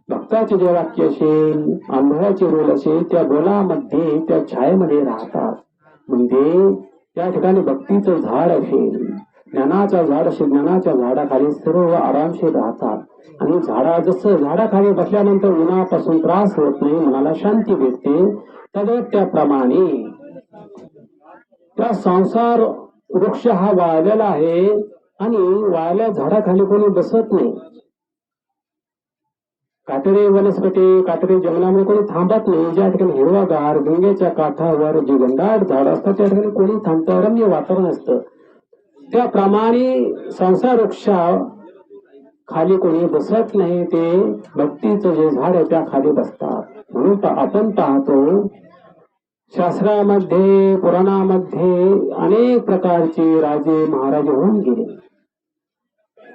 भक्ताचे जे वाक्य असेल, आंधळ्याचे बोल असेल, त्या बोलामध्ये, त्या छायेमध्ये राहतात. म्हणजे त्या ठिकाणी भक्तीचं झाड असेल, ज्ञानाचं झाड असेल, ज्ञानाच्या झाडाखाली सर्व आरामशीर राहतात. आणि जसं झाडाखाली बसल्यानंतर उन्हापासून त्रास होत नाही, मनाला शांती भेटते, त्याप्रमाणे त्या संसार वृक्ष हा वाळलेला आहे आणि वाळल्या झाडाखाली कोणी बसत नाही. काटेरी वनस्पती, काटेरी जंगलामध्ये कोणी थांबत नाही. ज्या ठिकाणी हिरवागार गंगेच्या काठावर जी घनदाट झाड असतात त्या ठिकाणी कोणी थांबतं, रम्य वातावरण असतं. त्याप्रमाणे संसार वृक्षा खाली कोणी बसत नाही, ते भक्तीचं जे झाड आहे त्या खाली बसतात. म्हणून आपण पाहतो शास्त्रामध्ये, पुराणामध्ये अनेक प्रकारचे राजे महाराजे होऊन गेले.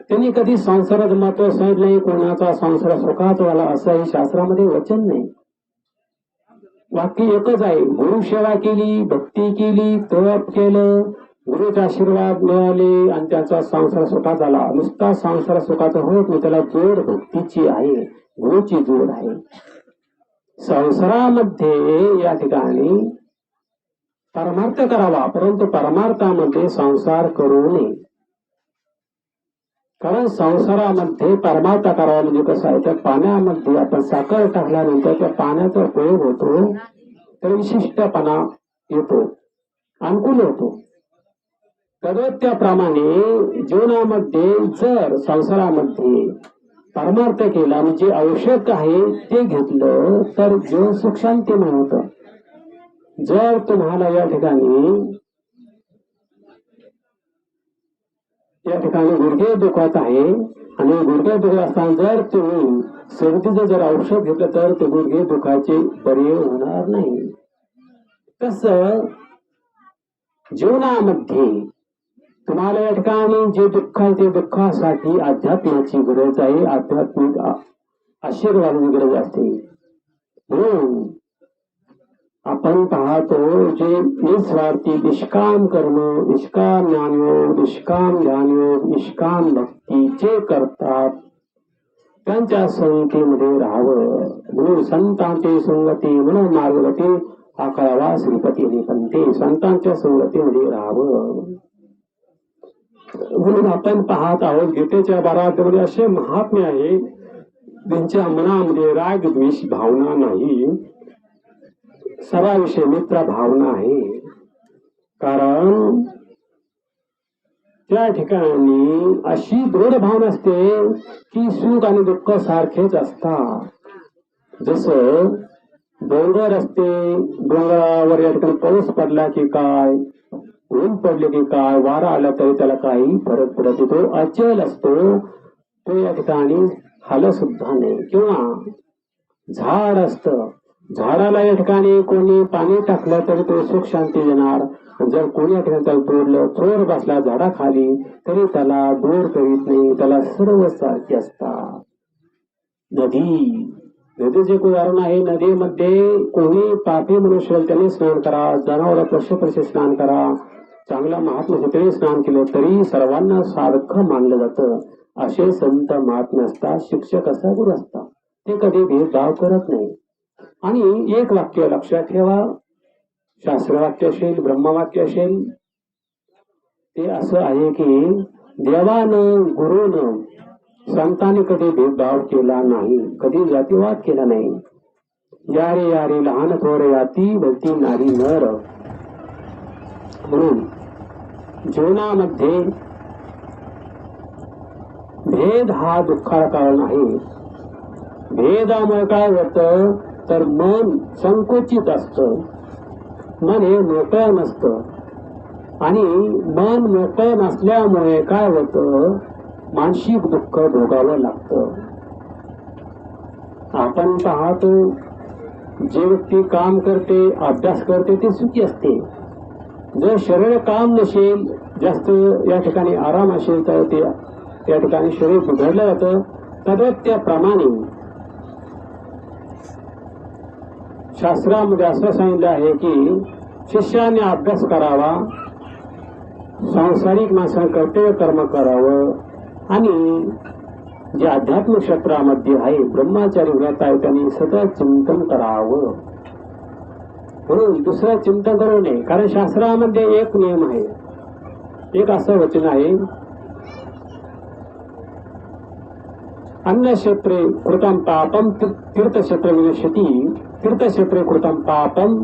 त्यांनी कधी संसारात महत्व सांगितलं नाही, कोणाचा संसार सुखाचा झाला असंही शास्त्रामध्ये वचन नाही. वाक्य एकच आहे, गुरुसेवा केली, भक्ती केली, तप केलं, गुरुचे आशीर्वाद मिळाले आणि त्याचा संसार सुखा झाला. नुसता संसार सुखाचा होत नाही, त्याला जोड भक्तीची आहे, गुरुची जोड आहे. संसारामध्ये या ठिकाणी परमार्थ करावा, परंतु परमार्थामध्ये संसार करू नये. कारण संसारामध्ये परमार्थ करावा म्हणजे कसं आहे, त्या पाण्यामध्ये आपण साखर टाकल्यानंतर त्या पाण्याचा उपयोग होतो, तर विशिष्टपणा येतो, अनुकूल होतो. त्याप्रमाणे जीवनामध्ये जर संसारामध्ये परमार्थ केला म्हणजे आवश्यक आहे ते घेतलं तर जीवन सुख शांतीमय होतं. जर तुम्हाला या ठिकाणी गुडघे दुखत आहे आणि गुडघे दुखत असताना जर तुम्ही सर्दीचं जर औषध घेतलं तर ते गुडघे दुखाचे बरे होणार नाही. तसं जीवनामध्ये तुम्हाला या ठिकाणी जे दुःख आहे ते दुःखासाठी अध्यात्माची गरज आहे, आध्यात्मिक आशीर्वादाची गरज असते. म्हणून आपण पाहतो जे निस्वार्थी निष्काम कर्म, निष्काम ज्ञानयोग, निष्काम ध्यानयोग, निष्काम भक्ती जे करतात त्यांच्या संगतीमध्ये राहावं. म्हणून संतांची संगती म्हणून मार्गवती आकळावा श्रीपती निपंते, संतांच्या संगतीमध्ये राहावं. म्हणून आपण पाहत आहोत गीतेच्या 12 अध्यायामध्ये असे महात्मे आहे त्यांच्या मनामध्ये राग द्वेष भावना नाही, सर्वाविषयी मित्र भावना आहे. कारण त्या ठिकाणी अशी दृढ भावना असते की सुख आणि दुःख सारखेच असतात. जसं डोंगर असते, डोंगरावर या ठिकाणी पाऊस पडला की काय, ऊन पडले की काय, वारा आला तरी त्याला काही फरक पडत नाही, तो अचल असतो, तो या ठिकाणी हालत सुद्धा नाही. किंवा झाड असतं, झाडाला या ठिकाणी कोणी पाणी टाकलं तरी तो सुख शांती देणार. जर कोणी या ठिकाणी त्याला तोडलं, चोर बसला झाडाखाली तरी त्याला दूर करीत नाही, त्याला सर्व सारखे असतात. नदीचे उदाहरण आहे, नदीमध्ये कोणी पापी मनुष्य त्याने स्नान करा, जनावर पशुपक्षी स्नान करा, चांगला महात्मा त्याने स्नान केलं तरी सर्वांना सारखं मानलं जातं. असे संत महात्मे असतात, शिक्षक असतात, गुरु असतात, ते कधी भेदभाव करत नाही. आणि एक वाक्य लक्षात ठेवा, शास्त्रवाक्य असेल, ब्रह्मवाक्य असेल, ते असं आहे की देवानं गुरुनं संतांनी कधी भेदभाव केला नाही, कधी जातीवाद केला नाही. यारे यारे लहान थोर याती भलती नारी नर. म्हणून जीवनामध्ये भेद हा दुःखाला कारण आहे. भेदामुळे काय होतं तर मन संकुचित असतं, मन हे मोकळं नसतं आणि मन मोकळं नसल्यामुळे काय होतं, मानसिक दुःख भोगावं लागतं. आपण पाहतो, जे व्यक्ती काम करते, अभ्यास करते ते सुखी असते. जर शरीर काम नसेल, जास्त या ठिकाणी आराम असेल तर ते त्या ठिकाणी शरीर बिघडलं जातं. तद्वत त्याप्रमाणे शास्त्रामध्ये असं सांगितलं आहे की शिष्याने अभ्यास करावा, सांसारिक माणसाने कर्तव्य कर्म करावं आणि जे आध्यात्मिक क्षेत्रामध्ये आहे, ब्रह्मचारी व्रत आहे, त्यांनी सतत चिंतन करावं. म्हणून दुसरं चिंतन करू नये. कारण शास्त्रामध्ये एक नियम आहे, एक असं वचन आहे, अन्नक्षेत्रे कृतं पापम तीर्थक्षेत्र विनश्यति, तीर्थक्षेत्रे कृतं पापम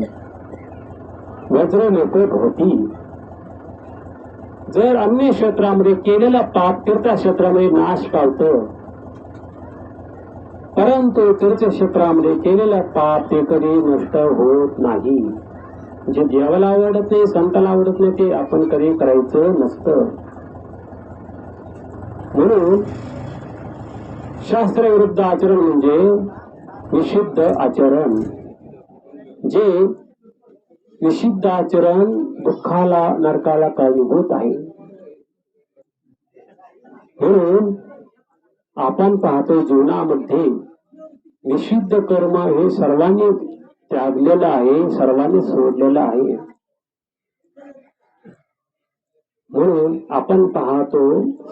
वज्रलेपो भवति. जर अन्य क्षेत्रामध्ये केलेलं पाप तीर्थक्षेत्रामध्ये नाश पावतं, परंतु तीर्थक्षेत्रामध्ये केलेलं पाप ते कधी नष्ट होत नाही. जे देवाला आवडत नाही, संताला आवडत नाही, ते आपण कधी करायचं नसतं. म्हणून शास्त्रविरुद्ध आचरण म्हणजे निषिद्ध आचरण. जे निषिद्ध आचरण दुःखाला, नरकाला कारणीभूत आहे. म्हणून आपण पाहतो जीवनामध्ये निषिद्ध कर्म हे सर्वांनी त्यागलेलं आहे, सर्वांनी सोडलेलं आहे. म्हणून आपण पाहतो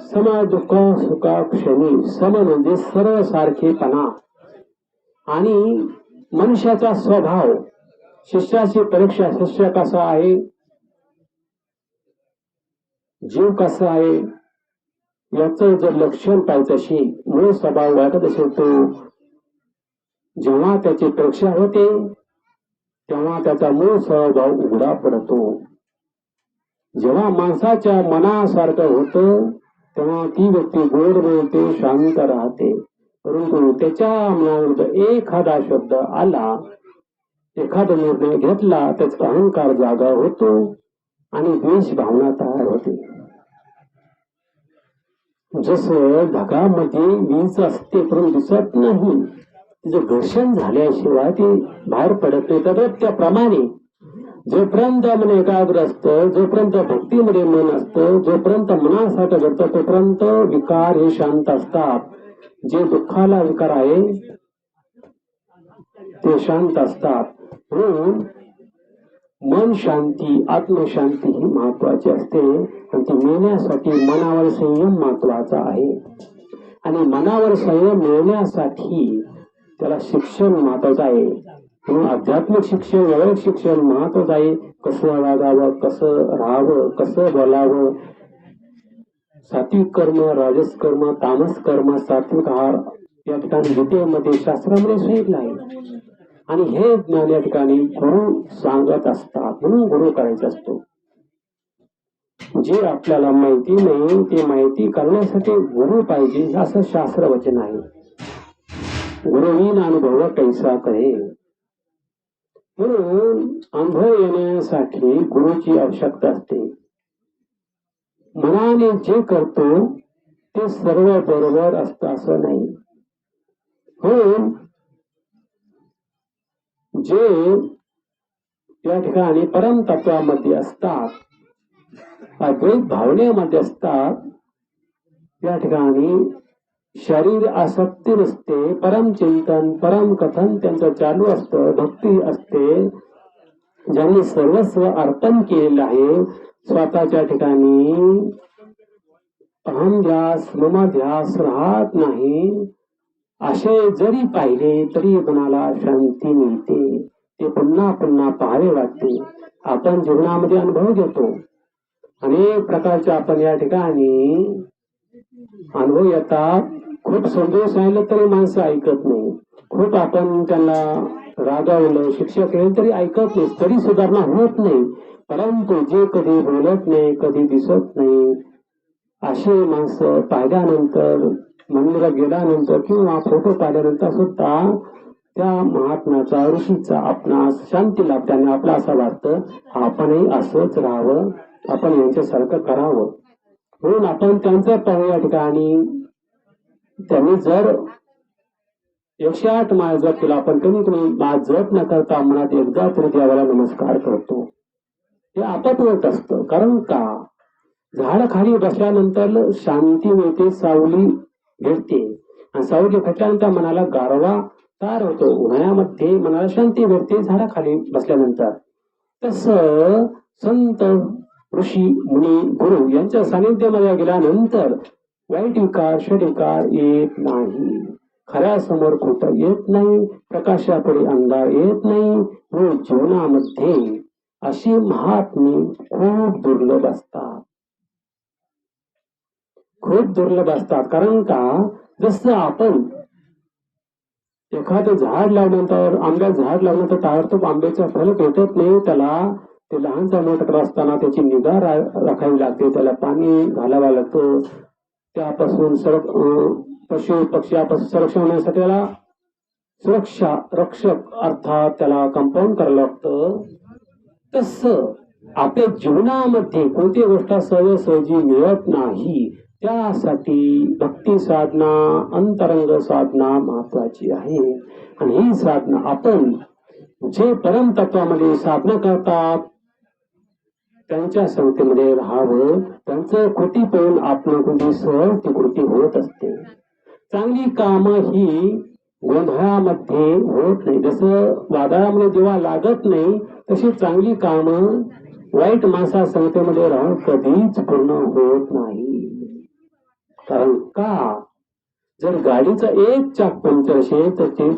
सम दुःख सुखा क्षणी, सम म्हणजे सर्व सारखेपणा. आणि मनुष्याचा स्वभाव, शिष्याची परीक्षा, शिष्य कसा आहे, जीव कसा आहे, याचं जर लक्षण पाहिजे असेल, मूळ स्वभाव वाटत असेल, तो जेव्हा त्याची परीक्षा होते तेव्हा त्याचा मूळ स्वभाव उघडा पडतो. जेव्हा माणसाच्या मनासारखं होतं तेव्हा ती व्यक्ती गोड बोलते, शांत राहते. परंतु त्याच्या मनाविरुद्ध एखादा शब्द आला, एखादा निर्णय घेतला, त्याचा अहंकार जागा होतो आणि द्वेष भावना तयार होते. जसं ढगामध्ये वीज असते परंतु दिसत नाही, तिचं घर्षण झाल्याशिवाय ती बाहेर पडत नाही, तर त्याप्रमाणे जोपर्यंत मन एकाग्र असतं, जोपर्यंत भक्तीमध्ये मन असतं, जोपर्यंत मनासारखं घडतं, तोपर्यंत विकार हे शांत असतात. जे दुःखाला विकार आहे ते शांत असतात. म्हणून मन शांती, आत्मशांती ही महत्वाची असते आणि ती मिळण्यासाठी मनावर संयम महत्वाचा आहे. आणि मनावर संयम मिळण्यासाठी त्याला शिक्षण महत्वाचं आहे. म्हणून आध्यात्मिक शिक्षण, वैयक्तिक शिक्षण महत्वाचं आहे. कसं वागावं, कसं राहावं, कसं बोलावं, सात्विक कर्म, राजस कर्म, तामस कर्म, सात्विक आहार या ठिकाणी गीतेमध्ये, शास्त्रामध्ये सांगितलं आहे. आणि हे ज्ञान या ठिकाणी गुरु सांगत असतात. म्हणून गुरु करायचा असतो. जे आपल्याला माहिती नाही ते माहिती करण्यासाठी गुरु पाहिजे, असं शास्त्र वचन आहे. गुरुविन अनुभव कैसा करे. म्हणून अनुभव येण्यासाठी गुरुची आवश्यकता असते. मनाने जे करतो ते सर्व बरोबर असतं असं नाही. म्हणून जे या ठिकाणी परमतत्वामध्ये असतात, अद्वैत भावनेमध्ये असतात, या ठिकाणी शरीर आसक्ती नसते, परम चिंतन, परम कथन त्यांचं चालू असतं, भक्ती असते. ज्यांनी सर्वस्व अर्पण केलेलं आहे, स्वतःच्या ठिकाणी अहम ध्यास, मम ध्यास राहत नाही, असे जरी पाहिले तरी मनाला शांती मिळते. ते पुन्हा पुन्हा पाहावे वाटते. आपण जीवनामध्ये अनुभव घेतो, अनेक प्रकारचे आपण या ठिकाणी अनुभव येतात. खूप समजून सांगितलं तरी माणसं ऐकत नाही. खूप आपण त्यांना रागावलं, शिक्षा केली तरी ऐकत नाही, तरी सुधारणा होत नाही. परंतु जे कधी बोलत नाही, कधी दिसत नाही, असे माणसं पाहिल्यानंतर, मंदिरात गेल्यानंतर किंवा फोटो पाहिल्यानंतर सुद्धा त्या महात्म्याचा, ऋषीचा आपणास शांती लाभते आणि आपलं असं वाटतं आपणही असंच राहावं, आपण यांच्यासारखं करावं म्हणून आपण त्यांचं पाहू या ठिकाणी. त्यांनी जर 108 माळ जप केला, आपण कमी कमी जप न करता मनात एकदा तरी देवाला नमस्कार करतो, हे आपत असतं. कारण का, झाडाखाली बसल्यानंतर शांती मिळते, सावली भेटते आणि सावली भेटल्यानंतर मनाला गारवा तयार होतो. उन्हाळ्यामध्ये मनाला शांती भेटते झाडाखाली बसल्यानंतर. तसं संत ऋषी मुनी गुरु यांच्या सानिध्यामध्ये गेल्यानंतर वाईट विकार षटविकार येत नाही, खऱ्या समोर खोटं येत नाही, प्रकाशापुढे अंधार येत नाही. व जीवनामध्ये अशी महात्मे खूप दुर्लभ असतात, खूप दुर्लभ असतात. कारण का, जसं आपण एखादं झाड लावल्यानंतर, आंब्याचं झाड लावल्यानंतर ताबडतोब आंब्याचं फळ भेटत नाही. त्याला ते लहानचा मोठा असताना त्याची निगा राखावी लागते, त्याला पाणी घालावं लागतं, त्यापासून पशु पक्ष्यापासून संरक्षण होण्यासाठी त्याला सुरक्षा रक्षक अर्थात त्याला कंपाऊंड करावं लागतं. तसं आपल्या जीवनामध्ये कोणती गोष्ट सहजासहजी मिळत नाही, त्यासाठी भक्ती साधना, अंतरंग साधना महत्वाची आहे. आणि ही साधना आपण जे परम तत्वामध्ये साधना करतात त्यांच्या संगतीमध्ये राहावं. त्यांचं कृती पाहून आपण कोणती सहज ती कृती होत असते. चांगली कामं ही गोंधळामध्ये होत नाही. जसं वादळामध्ये जेव्हा लागत नाही, तशी चांगली कामं वाईट माणसा संगतीमध्ये राहून कधीच पूर्ण होत नाही. कारण का, जर गाडीचं एक चाक पंक्चर असेल तर ते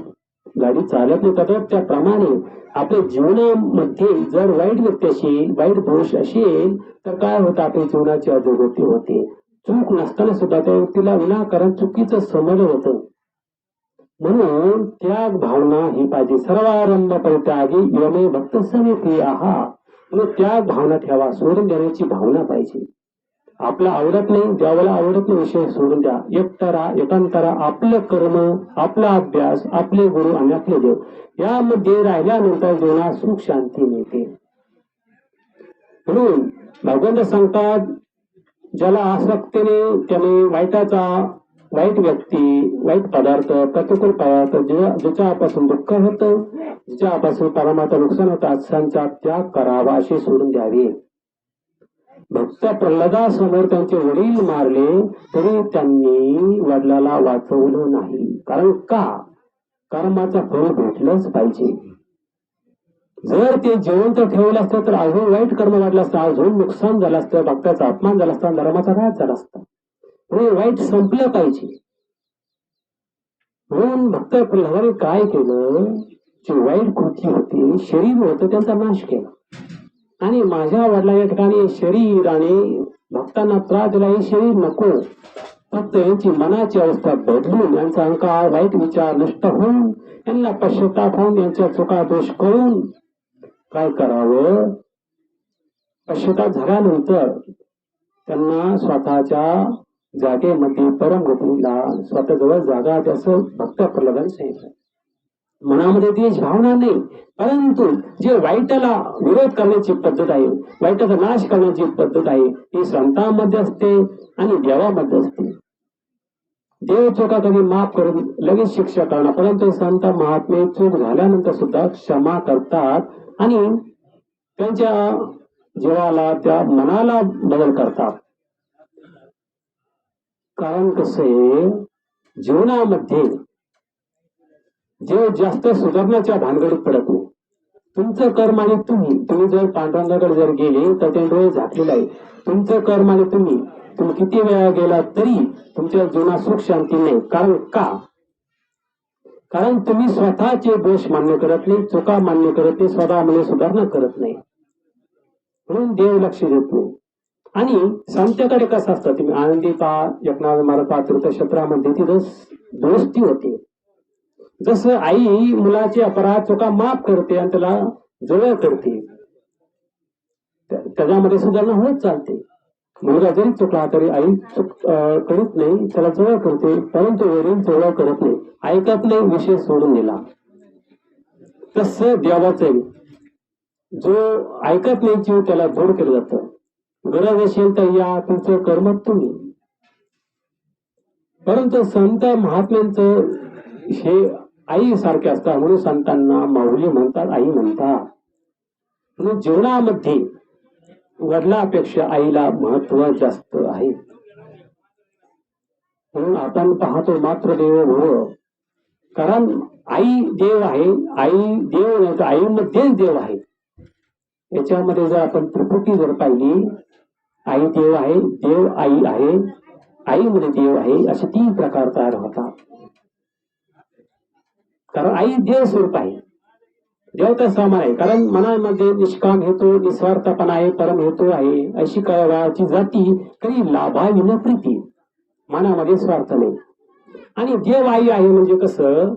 गाडी चालत नाही. तर त्याप्रमाणे आपल्या जीवनामध्ये जर वाईट व्यक्ती असेल, वाईट दोष असेल तर काय होतं, आपल्या जीवनाची अधोगती होते. चूक नसताना सुद्धा त्या व्यक्तीला विनाकारण चुकीचं समजलं होतं. म्हणून त्याग भावना ही पाहिजे. सर्वारंभ परित्यागी यमे भक्त समे आहात. म्हणून त्याग भावना ठेवा, सोडून देण्याची भावना पाहिजे. आपला आवडत नाही, देवाला आवडत नाही, विषय सोडून द्या. एकटारा एकांतारा, आपलं कर्म, आपला अभ्यास, आपले गुरु आणि आपले देव यामध्ये राहिल्यानंतर जीवनात सुख शांती मिळते. म्हणून भगवंत सांगतात, ज्याला आसक्तीने त्याने वाईट व्यक्ती, वाईट पदार्थ, प्रतिकूल पदार्थ ज्याच्यापासून दुःख होतं, ज्याच्यापासून परमार्थ नुकसान होतं, अशांचा त्याग करावा, असे सोडून द्यावे. भक्त प्रल्हादासमोर त्यांचे वडील मारले तरी त्यांनी वडिलाला वाचवलं नाही. कारण का, कर्माचं फळ भेटलंच पाहिजे. जर ते जिवंत ठेवलं असतं तर अजून वाईट कर्म वाढलं असतं, अजून नुकसान झालं असतं, भक्ताचा अपमान झाला असता, धर्माचा घात झाला असता. म्हणून वाईट संपलं पाहिजे. म्हणून भक्त प्रल्हादाने काय केलं, जी वाईट कृती होती, शरीर होतं, त्यांचा नाश केला. आणि माझ्या वडिला या ठिकाणी शरीर आणि भक्तांना त्रास दिला, हे शरीर नको, फक्त यांची मनाची अवस्था बदलून, यांचा अहंकार वाईट विचार नष्ट होऊन, यांना पश्चाताप होऊन, यांच्या चुका दोष कळून काय करावं, पश्चाताप झाल्यानंतर त्यांना स्वतःच्या जागेमध्ये परमगतीला स्वतःजवळ जागा द्यायचं भक्त प्रल्हादाने सांगितलं. मनामध्ये देश भावना नाही, परंतु जे वाईटाला विरोध करण्याची पद्धत आहे, वाईटाचा नाश करण्याची पद्धत आहे, ही संतांमध्ये असते आणि देवामध्ये असते. देव चुका कधी माफ करून लगेच शिक्षा करणार, परंतु संत महात्मे चूक झाल्यानंतर सुद्धा क्षमा करतात आणि त्यांच्या जीवाला, त्या मनाला बदल करतात. कारण कसं, जीवनामध्ये जे जास्त सुधारण्याच्या भानगडीत पडत नाही. तुमचं कर्म आणि तुम्ही जर पांडुरंगाकडे जर गेले तर ते डोळे झाकलेला आहे. तुमचं कर्म आणि तुम्ही किती वेळा गेला तरी तुमच्या जीवनात सुख शांती नाही. कारण का, कारण तुम्ही स्वतःचे दोष मान्य करत नाही, चुका मान्य करत नाही, स्वतःमध्ये सुधारणा करत नाही, म्हणून देव लक्ष देत नाही. आणि संतांकडे कसं असतं, तुम्ही आनंदी पहा, एकनाथ महाराज पहा, तीर्थक्षेत्रामध्ये ती दोस्ती होते. जसं आई मुलाचे अपराध चुका माफ करते आणि त्याला जवळ करते, त्याच्यामध्ये सुधारणा होत चालते. मुलगा जरी चुकला तरी आई करीत नाही, त्याला जवळ करते, परंतु वरील जवळ करत नाही, ऐकत नाही, विषय सोडून दिला. तसं देवाचं जो ऐकत नाही जीव त्याला दूर केलं जातं. गरज असेल तर या, तुमचं कर्म तुम्ही. परंतु संत महात्म्यांचं हे आई सारखे असतात म्हणून संतांना माऊली म्हणतात, आई म्हणतात. म्हणून जीवनामध्ये वडिलापेक्षा आईला महत्व जास्त आहे. म्हणून आपण पाहतो मातृदेवो भव, कारण आई देव आहे. आई देव नाही तर आईमध्येच देव आहे. याच्यामध्ये जर आपण त्रिपुटी जर पाहिली, आई देव आहे, देव आई आहे, आईमध्ये देव आहे, असे 3 प्रकार तयार होतात. कारण आई देव स्वरूप आहे, देवता समान आहे. कारण मनामध्ये निष्काम हेतू, निस्वार्थपणा आहे, परम हेतू आहे. अशी काळाची जाती काही लाभाविन प्रीती, मनामध्ये स्वार्थ नाही. आणि देव आई आहे म्हणजे कसं,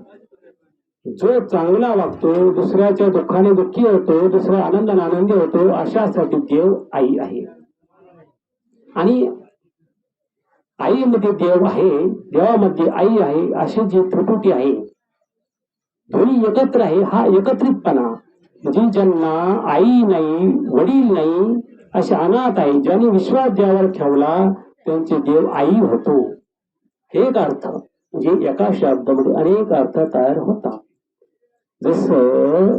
जो चांगला वागतो, दुसऱ्याच्या दुःखाने दुःखी होतो, दुसऱ्या आनंदाने आनंदी होतो, अशासाठी देव आई आहे. आणि आईमध्ये देव आहे, देवामध्ये आई आहे, अशी जी त्रिपुटी आहे, दोन्ही एकत्र आहे. हा एकत्रितपणा म्हणजे ज्यांना आई नाही, वडील नाही, असे अनाथ आहे, ज्यांनी विश्वास देवावर ठेवला त्यांचे देव आई होतो. हे एक अर्थ. म्हणजे एका शब्दामध्ये अनेक अर्थ तयार होतात. जसं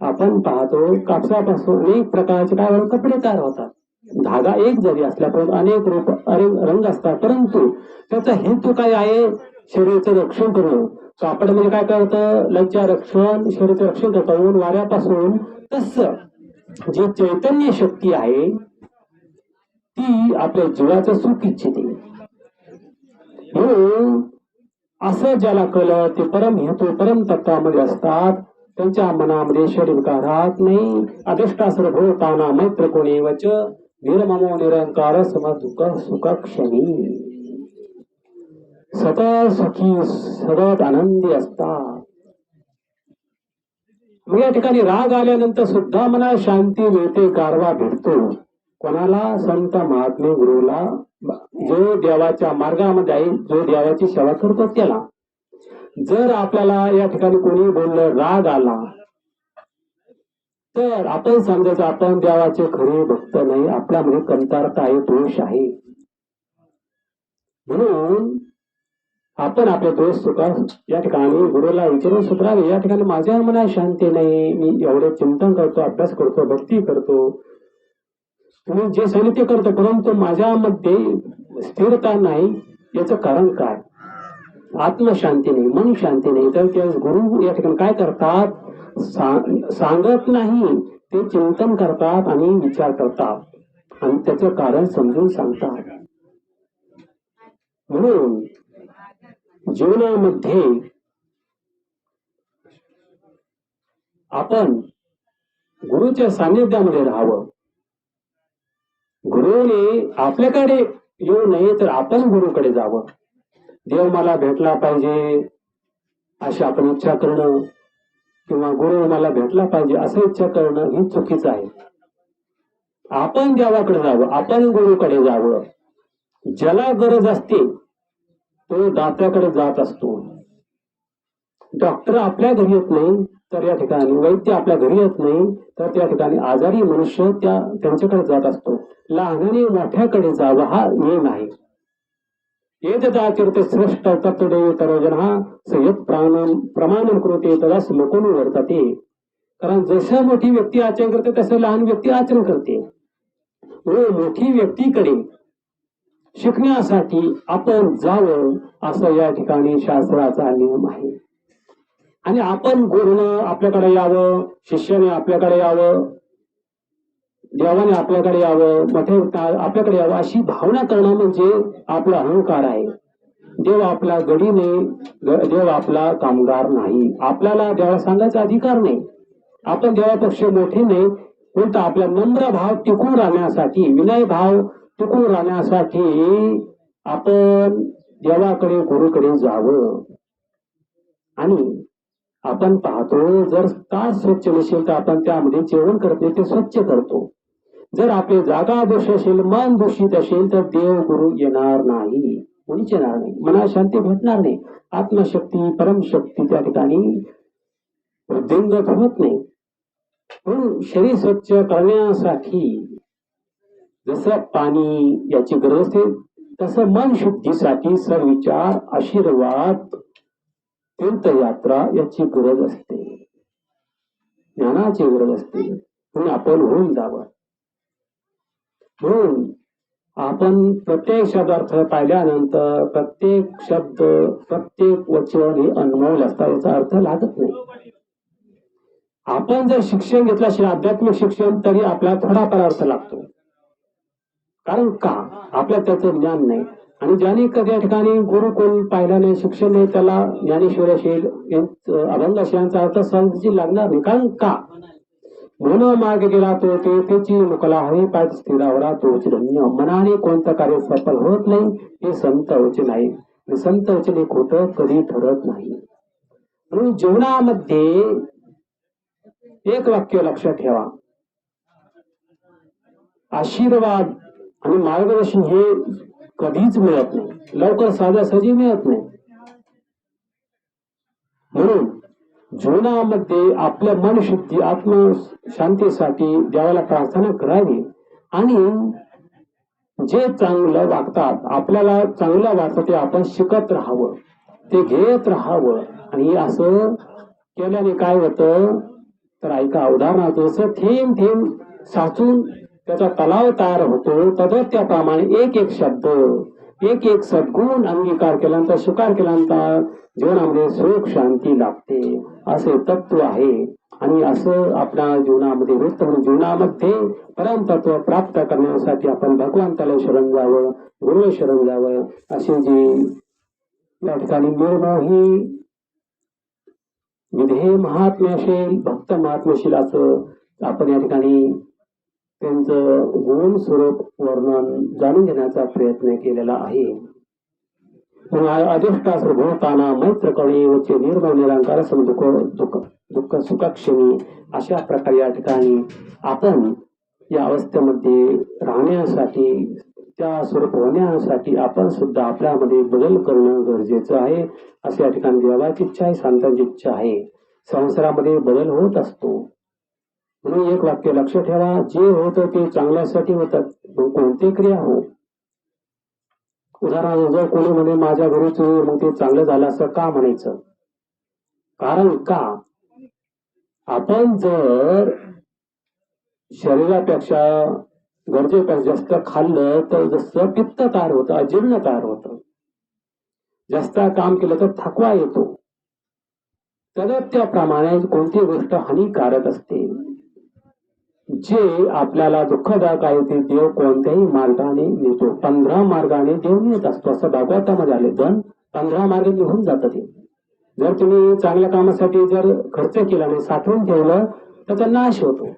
आपण पाहतो कापसापासून अनेक प्रकारचे काय कपडे तयार होतात. धागा एक जरी असला पण अनेक रूप, अनेक रंग असतात, परंतु त्याचा हेतू काय आहे, शरीराचं रक्षण करणं. कापड म्हणजे काय करतं, लज्जा रक्षण, शरीराचं रक्षण करतं ऊन वाऱ्यापासून. तसं जी चैतन्य शक्ती आहे ती आपल्या जीवाचं सुख इच्छिते. म्हणून असं ज्याला कळलं ते परम हेतू परम तत्वामध्ये असतात, त्यांच्या मनामध्ये शरीर राहत नाही. अदृष्टासर भवताना मैत्र कोणी वच निर्ममो निरंकार सम दुःख सुख क्षणी, सतत सुखी सतत आनंदी असतात. मग या ठिकाणी राग आल्यानंतर सुद्धा मनाला शांती मिळते, गारवा भेटतो. कोणाला, संत महात्मे गुरुला, जो देवाच्या मार्गामध्ये आहे, जो देवाची सेवा करतो त्याला. जर आपल्याला या ठिकाणी कोणी बोललं, राग आला, तर आपण समजायचं आपण देवाचे खरे भक्त नाही, आपल्यामध्ये कमतरता आहे, दोष आहे. म्हणून आपण आपले दोष सुका या ठिकाणी गुरुला विचारून सुधारावे. या ठिकाणी माझ्या मनात शांती नाही, मी एवढे चिंतन करतो, अभ्यास करतो, भक्ती करतो, तुम्ही जे सांगितले ते करतो, परंतु माझ्यामध्ये स्थिरता नाही. याचं कारण काय, आत्मशांती नाही, मन शांती नाही. तर त्या गुरु या ठिकाणी काय करतात, सांगत नाही, ते चिंतन करतात आणि विचार करतात आणि त्याचं कारण समजून सांगतात. म्हणून जीवनामध्ये आपण गुरुच्या सानिध्यामध्ये राहावं. गुरुने आपल्याकडे येऊ नये तर आपण गुरुकडे जावं. देव मला भेटला पाहिजे अशी आपण इच्छा करणं किंवा गुरु मला भेटला पाहिजे असं इच्छा करणं ही चुकीचं आहे. आपण देवाकडे जावं, आपण गुरुकडे जावं. ज्याला गरज असते तो दात्याकडे जात असतो. डॉक्टर आपल्या घरी येत नाही तर या ठिकाणी, वैद्य आपल्या घरी येत नाही तर त्या ठिकाणी आजारी मनुष्य त्यांच्याकडे जात असतो. लहानाने मोठ्याकडे जावं हा नियम आहे. येतदाचरते श्रेष्ठ तत्वदेव तरोजना संयत प्रमाणम कृते तदा श्लोकोनु वर्तते. कारण जसं मोठी व्यक्ती आचरण करते तसं लहान व्यक्ती आचरण करते. मोठी व्यक्तीकडे शिकण्यासाठी आपण जावं असं या ठिकाणी शास्त्राचा नियम आहे. आणि आपण गुरुनं आपल्याकडे यावं, शिष्याने आपल्याकडे यावं, देवाने आपल्याकडे यावं, मोठे आपल्याकडे यावं अशी भावना करणं म्हणजे आपला अहंकार आहे. देव आपला गडी नाही, देव आपला कामगार नाही. आपल्याला देवाला सांगायचा अधिकार नाही. आपण देवापेक्षा मोठे नाही, उलट आपला नम्र भाव टिकून राहण्यासाठी, विनय भाव टिकून राहण्यासाठी आपण देवाकडे गुरुकडे जावं. आणि आपण पाहतो जर ताट स्वच्छ नसेल तर आपण त्यामध्ये जेवण करत नाही, ते स्वच्छ करतो. जर आपली जागा दोष असेल, मन दूषित असेल तर देव गुरु येणार नाही, कोणीच येणार नाही, मनाला शांती भेटणार नाही. आत्मशक्ती परमशक्ती त्या ठिकाणी वृद्धिंगत होत नाही. म्हणून शरीर स्वच्छ करण्यासाठी जसं पाणी याची गरज असते तसं मन शुद्धीसाठी सविचार, आशीर्वाद, तीर्थयात्रा याची गरज असते, ज्ञानाची गरज असते. म्हणून आपण होऊन जावं. म्हणून आपण प्रत्येक शब्दार्थ पाहिल्यानंतर प्रत्येक शब्द, प्रत्येक वचन हे अनमोल असतात, याचा अर्थ लागत नाही. आपण जर शिक्षण घेतलं असेल, आध्यात्मिक शिक्षण, तरी आपल्याला थोडाफार अर्थ लागतो. कारण का? आपल्याला त्याचं ज्ञान नाही. आणि ज्याने कधी ठिकाणी गुरुकुल पाहिला नाही, शिक्षण नाही, त्याला ज्ञानेश्वर असेल, अभंग असेल यांचा अर्थ सहजी लागणार नाही. कारण का? मन मार्ग गेला तो त्याची मुकला हवे पाय स्थिरावला तोच धन्य. मनाने कोणतं कार्य सफल होत नाही, हे संत वचन आहे. आणि संत वचन हे खोटं कधी ठरत नाही. म्हणून जीवनामध्ये एक वाक्य लक्षात ठेवा, आशीर्वाद आणि मार्गदर्शन हे कधीच मिळत नाही, लवकर सहजासहजी मिळत नाही. म्हणून जीवनामध्ये आपलं मन शुद्धी, आत्मशांतीसाठी देवाला प्रार्थना करावी. आणि जे चांगलं वागतात, आपल्याला चांगलं वाटतं ते आपण शिकत राहावं, ते घेत राहावं. आणि असं केल्याने काय होतं तर ऐका, उदाहरणार्थ जसं थेंब थेंब साचून त्याचा तलाव तयार होतो, तद्वत त्याप्रमाणे एक एक शब्द, एक एक सद्गुण अंगीकार केल्यानंतर, स्वीकार केल्यानंतर जीवनामध्ये सुख शांती लाभते, असे तत्व आहे. आणि असं आपल्या जीवनामध्ये होतं. म्हणून जीवनामध्ये परमतत्व प्राप्त करण्यासाठी आपण भगवंताला शरण जावं, गुरुला शरण जावं. असे जे या ठिकाणी निर्मोही विधेय महात्म्याशील, भक्त महात्म्याशील असं आपण या ठिकाणी त्यांचं गुण स्वरूप वर्णन जाणून घेण्याचा प्रयत्न केलेला आहे. अधिष्ठासभूताना मैत्र कळेवचे निर्मळ निरंकार दुःख दुःख दुःख सुखक्षमी. अशा प्रकारे या ठिकाणी आपण या अवस्थेमध्ये राहण्यासाठी, त्या स्वरूप होण्यासाठी आपण सुद्धा आपल्यामध्ये बदल करणं गरजेचं आहे. अशा या ठिकाणी देवाची इच्छा आहे, संतांची इच्छा आहे. संसारामध्ये बदल होत असतो. म्हणून एक वाक्य लक्ष ठेवा, जे होतं ते चांगल्यासाठी होतात, कोणती क्रिया हो. उदाहरणार्थ जर कोणी म्हणे माझ्या घरी चोरी, मग ते चांगलं झालं असं का म्हणायचं? कारण का? आपण जर शरीरापेक्षा गरजेपेक्षा जास्त खाल्लं तर जसं पित्त तयार होतं, अजीर्ण तयार होतं. जास्त काम केलं तर थकवा येतो. तर त्याप्रमाणे कोणती गोष्ट हानिकारक असते, जे आपल्याला दुःखदायक आहे ते देव कोणत्याही मार्गाने नेतो. 15 मार्गाने देव नेत असतो, असं भागवतामध्ये आले. 15 मार्ग निघून जातात. ते जर तुम्ही चांगल्या कामासाठी जर खर्च केला नाही, साठवून ठेवलं तर त्याचा नाश होतो.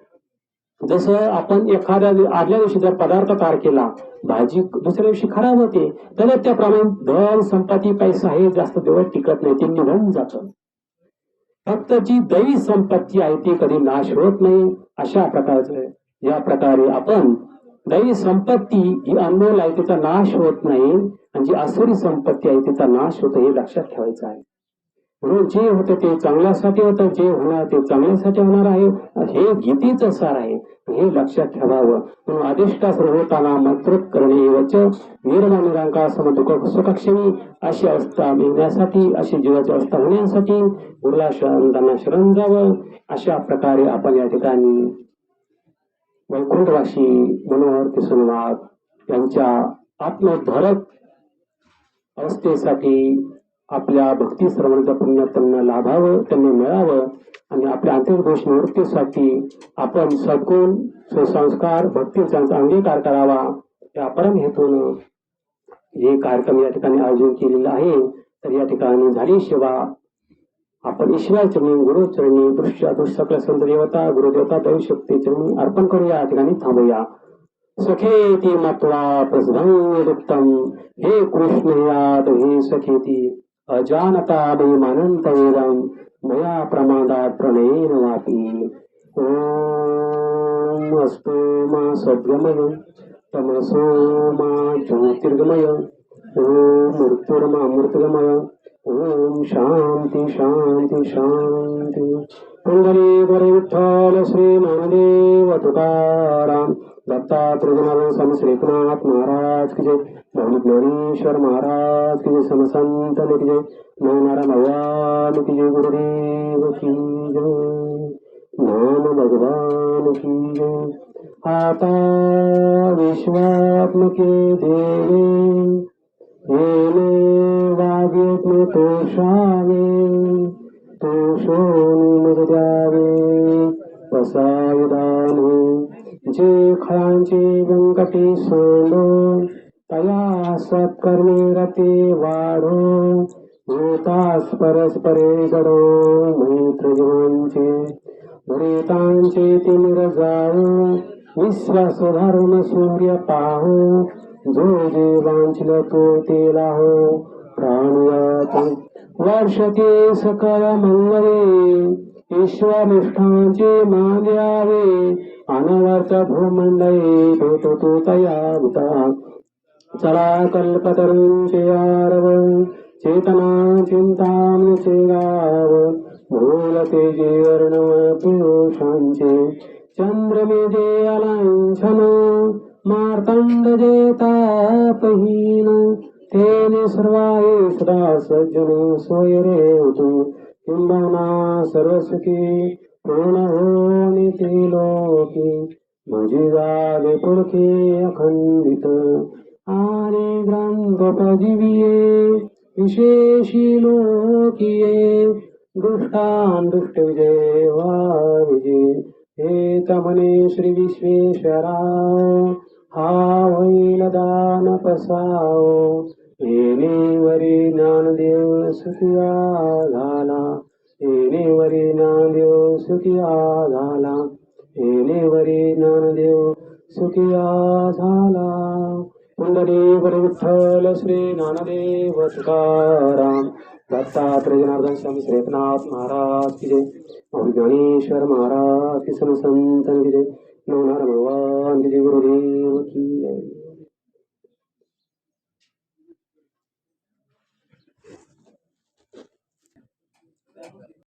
जसं आपण एखाद्या आदल्या दिवशी जर पदार्थ तयार केला, भाजी दुसऱ्या दिवशी खराब होते, तर त्याप्रमाणे धन संपत्ती पैसा हे जास्त दिवस टिकत नाही, ते निघून जातं. फक्त जी दैवी संपत्ती आहे ती कधी नाश होत नाही. अशा प्रकारचं या प्रकारे आपण दैवी संपत्ती ही अनमोल आहे, तिचा नाश होत नाही. आणि जी आसुरी संपत्ती आहे तिचा नाश होतो, हे लक्षात ठेवायचं आहे. म्हणून जे होतं ते चांगल्यासाठी होतं, जे होणार ते चांगल्यासाठी होणार आहे, हे गीतेचं सार आहे, हे लक्षात ठेवावं. म्हणून अधिष्ठा सर्वताना मंत्रोत करणे वच निर्मळ निरंकार समदुःख सुखक्षमी. अशी अवस्था मिळण्यासाठी, अशी जीवाची अवस्था होण्यासाठी गुरुला शरण शरण जावं. अशा प्रकारे आपण या ठिकाणी वैकुंठवासी मनोहर किशोरनाथ यांच्या आत्मोद्धारक अवस्थेसाठी आपल्या भक्ती श्रवणाचं पुण्य त्यांना लाभावं, त्यांना मिळावं. आणि आपल्या आंतरिक दोष निवृत्तीसाठी आपण सद्गुण, सुसंस्कार, भक्तीचा अंगीकार करावा, या परम हेतून हे कार्यक्रम या ठिकाणी आयोजन केलेला आहे. तर या ठिकाणी झाली सेवा आपण ईश्वरचरणी, गुरुचरणी, दृश्य सकल संत देवता, गुरुदेवता, दैवशक्ती चरणी अर्पण करूया. या ठिकाणी थांबूया. सखेती मत्वा प्रसभंगदुक्तम, हे कृष्ण यात हे सखेती अजानता महिमानंत वेदम, मया प्रमादात प्रणयेन वापी. ओम अस्तु मा सद्गमय, तमसो मा ज्योतिर्गमय, ओम मृत्युर्मा अमृतगमय. ओम शांती शांती शांती. पुंडलीक विठ्ठल श्री ज्ञानदेव तुकाराम दत्तात्रय जनार्दन स्वामी श्री एकनाथ महाराज की जय, भाऊ ज्ञानेश्वर महाराज की जय, समसंत की जय, नवनारायण भगवान की जय, गुरुदेव की जय, ज्ञान भगवान की जय. आता विश्वात्मके देवे येने वाग्यज्ञ तोषावे, तोषोनी मज द्यावे वसायदाने. जे खळांचे व्यंकटी सोडो, तया सत्कर्मे रते वाढो. भूतास परस्परे गडो, मैत्र जीवांचे भरितांचे तिमिर जाओ. विश्वास धरून सूर्य पाहो, जो जे वांछिल तो ते लाहो. प्राणयात वर्षते सकल मंगळे, ईश्वरनिष्ठांचे मान द्यावे. अनवर्त भूमंडळे भेटतो तया भूता. चला कल्पतरूंचे आरव, चेतना चिंतामणीचे गाव. बोलते जे वर्णव पुरुषांचे, चंद्रमेजे अलांछन. मार्तंड जे तापहीन, तेने सर्वाये सदा सज्जन सोय रे होतो. किंबहुना सर्वसुखी पूर्ण होणे ते लोकी. म्हणजे झाले पुळके अखंडित, आणि ग्रंथोपजीविये विशेषी लोकिये. दुष्टान दुष्ट विजय वा विजय, हे तमने श्री विश्वेश्वरा. हा होईल दान पसाओ, येणेवरी ज्ञानदेव सुखिया झाला. येणेवरी ज्ञानदेव सुखिया झाला. येणेवरी ज्ञानदेव सुखिया झाला. पुंडरीक विठ्ठल श्री ज्ञानदेव तुकाराम. दत्तात्रय जनार्दन स्वामी श्री एकनाथ महाराज की जय, भाऊ ज्ञानेश्वर महाराज की समसंतन की जय, नवनारायण भगवान की जय, गुरुदेव की जय.